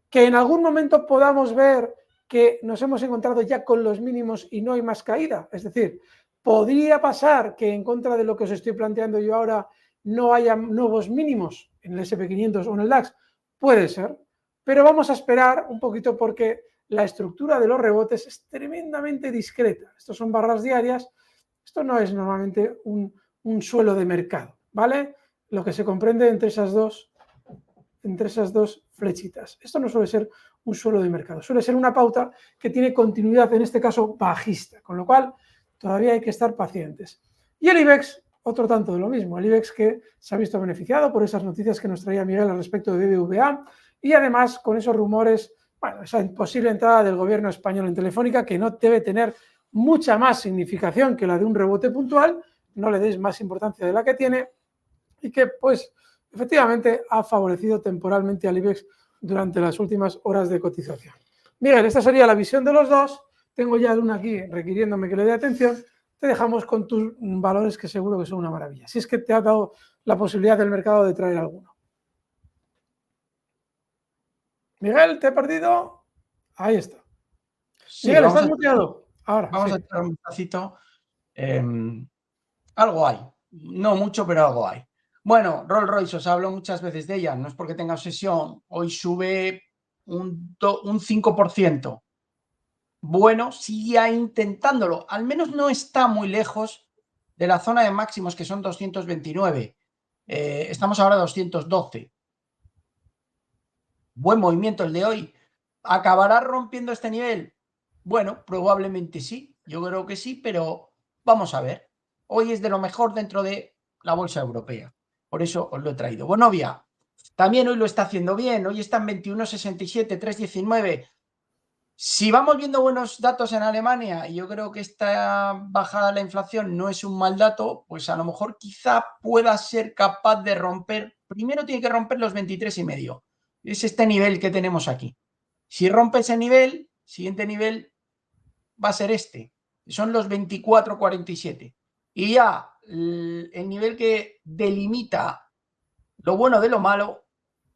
Que en algún momento podamos ver que nos hemos encontrado ya con los mínimos y no hay más caída. Es decir, podría pasar que en contra de lo que os estoy planteando yo ahora no haya nuevos mínimos en el SP500 o en el DAX. Puede ser, pero vamos a esperar un poquito porque la estructura de los rebotes es tremendamente discreta. Estos son barras diarias Esto no es normalmente un suelo de mercado, ¿vale? Lo que se comprende entre esas dos flechitas. Esto no suele ser un suelo de mercado, suele ser una pauta que tiene continuidad, en este caso bajista, con lo cual todavía hay que estar pacientes. Y el IBEX, otro tanto de lo mismo, el IBEX que se ha visto beneficiado por esas noticias que nos traía Miguel al respecto de BBVA y además con esos rumores, bueno, esa posible entrada del gobierno español en Telefónica, que no debe tener mucha más significación que la de un rebote puntual, no le deis más importancia de la que tiene y que pues efectivamente ha favorecido temporalmente al IBEX durante las últimas horas de cotización. Miguel, esta sería la visión de los dos. Tengo ya una aquí requiriéndome que le dé atención. Te dejamos con tus valores que seguro que son una maravilla. Si es que te ha dado la posibilidad del mercado de traer alguno. Miguel, ¿te he perdido? Ahí está. Sí, Miguel, estás muteado. Ahora, vamos sí. a echar un vistacito. Algo hay. No mucho, pero algo hay. Bueno, Rolls Royce, os hablo muchas veces de ella. No es porque tenga obsesión. Hoy sube un 5%. Bueno, sigue intentándolo. Al menos no está muy lejos de la zona de máximos, que son 229. Estamos ahora a 212. Buen movimiento el de hoy. ¿Acabará rompiendo este nivel? Bueno, probablemente sí. Yo creo que sí, pero vamos a ver. Hoy es de lo mejor dentro de la bolsa europea. Por eso os lo he traído. Vonovia también hoy lo está haciendo bien. Hoy está en 21,67, 3,19. Si vamos viendo buenos datos en Alemania, y yo creo que esta bajada de la inflación no es un mal dato, pues a lo mejor quizá pueda ser capaz de romper. Primero tiene que romper los 23,5. Es este nivel que tenemos aquí. Si rompe ese nivel, siguiente nivel va a ser este. Son los 24,47. Y ya el nivel que delimita lo bueno de lo malo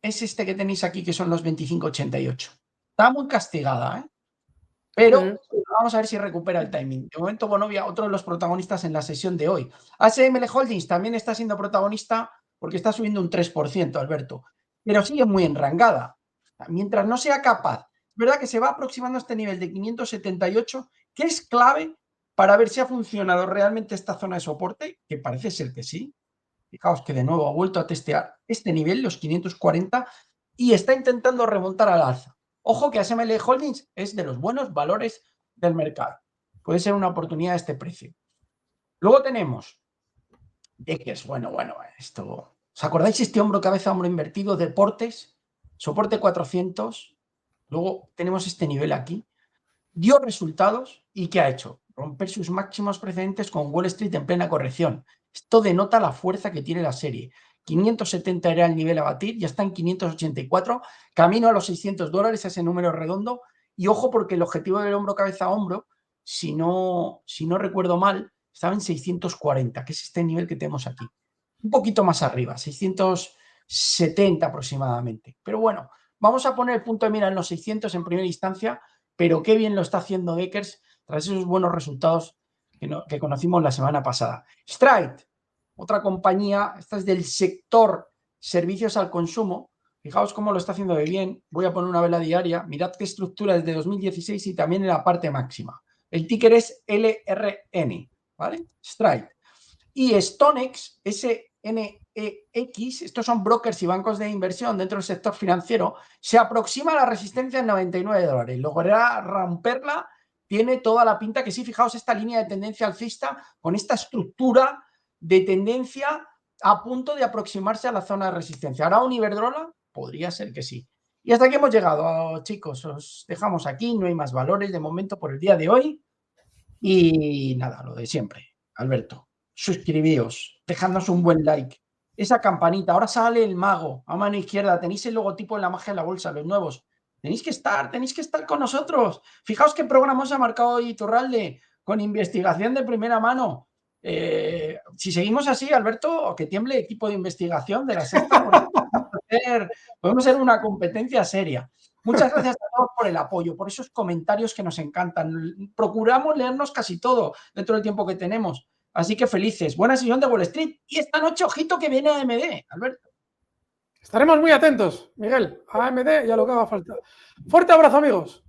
es este que tenéis aquí, que son los 25,88. Está muy castigada, ¿eh? Pero vamos a ver si recupera el timing. De momento, Vonovia, otro de los protagonistas en la sesión de hoy. ASML Holdings también está siendo protagonista porque está subiendo un 3%, Alberto, pero sigue muy enrangada. Mientras no sea capaz, es verdad que se va aproximando a este nivel de 578, que es clave para ver si ha funcionado realmente esta zona de soporte, que parece ser que sí. Fijaos que de nuevo ha vuelto a testear este nivel, los 540, y está intentando remontar al alza. Ojo que ASML Holdings es de los buenos valores del mercado. Puede ser una oportunidad de este precio. Luego tenemos Deckers. Bueno, esto... ¿Os acordáis este hombro, cabeza, hombro invertido? Deportes, soporte 400. Luego tenemos este nivel aquí. Dio resultados y ¿qué ha hecho? Romper sus máximos precedentes con Wall Street en plena corrección. Esto denota la fuerza que tiene la serie. 570 era el nivel a batir, ya está en 584, camino a los $600, ese número redondo. Y ojo, porque el objetivo del hombro, cabeza a hombro, si no recuerdo mal, estaba en 640, que es este nivel que tenemos aquí. Un poquito más arriba, 670 aproximadamente. Pero bueno, vamos a poner el punto de mira en los 600 en primera instancia, pero qué bien lo está haciendo Deckers tras esos buenos resultados que conocimos la semana pasada. Stride, otra compañía, esta es del sector servicios al consumo. Fijaos cómo lo está haciendo de bien. Voy a poner una vela diaria. Mirad qué estructura desde 2016 y también en la parte máxima. El ticker es LRN, ¿vale? Stride. Y Stonex, SNEX, estos son brokers y bancos de inversión dentro del sector financiero, se aproxima a la resistencia en $99. Logrará romperla, tiene toda la pinta que sí. Fijaos esta línea de tendencia alcista con esta estructura de tendencia a punto de aproximarse a la zona de resistencia. ¿Hará un Iberdrola? Podría ser que sí. Y hasta aquí hemos llegado, chicos. Os dejamos aquí, no hay más valores de momento por el día de hoy. Y nada, lo de siempre, Alberto. Suscribíos, dejadnos un buen like. Esa campanita, ahora sale el mago a mano izquierda, tenéis el logotipo en la magia de la bolsa, los nuevos. Tenéis que estar con nosotros. Fijaos qué programa os ha marcado hoy Iturralde, con investigación de primera mano. Si seguimos así, Alberto, que tiemble equipo de investigación de la sexta, porque podemos ser una competencia seria. Muchas gracias a todos por el apoyo, por esos comentarios que nos encantan. Procuramos leernos casi todo dentro del tiempo que tenemos. Así que felices. Buena sesión de Wall Street. Y esta noche, ojito que viene AMD, Alberto. Estaremos muy atentos, Miguel, a AMD y a lo que haga falta. Fuerte abrazo, amigos.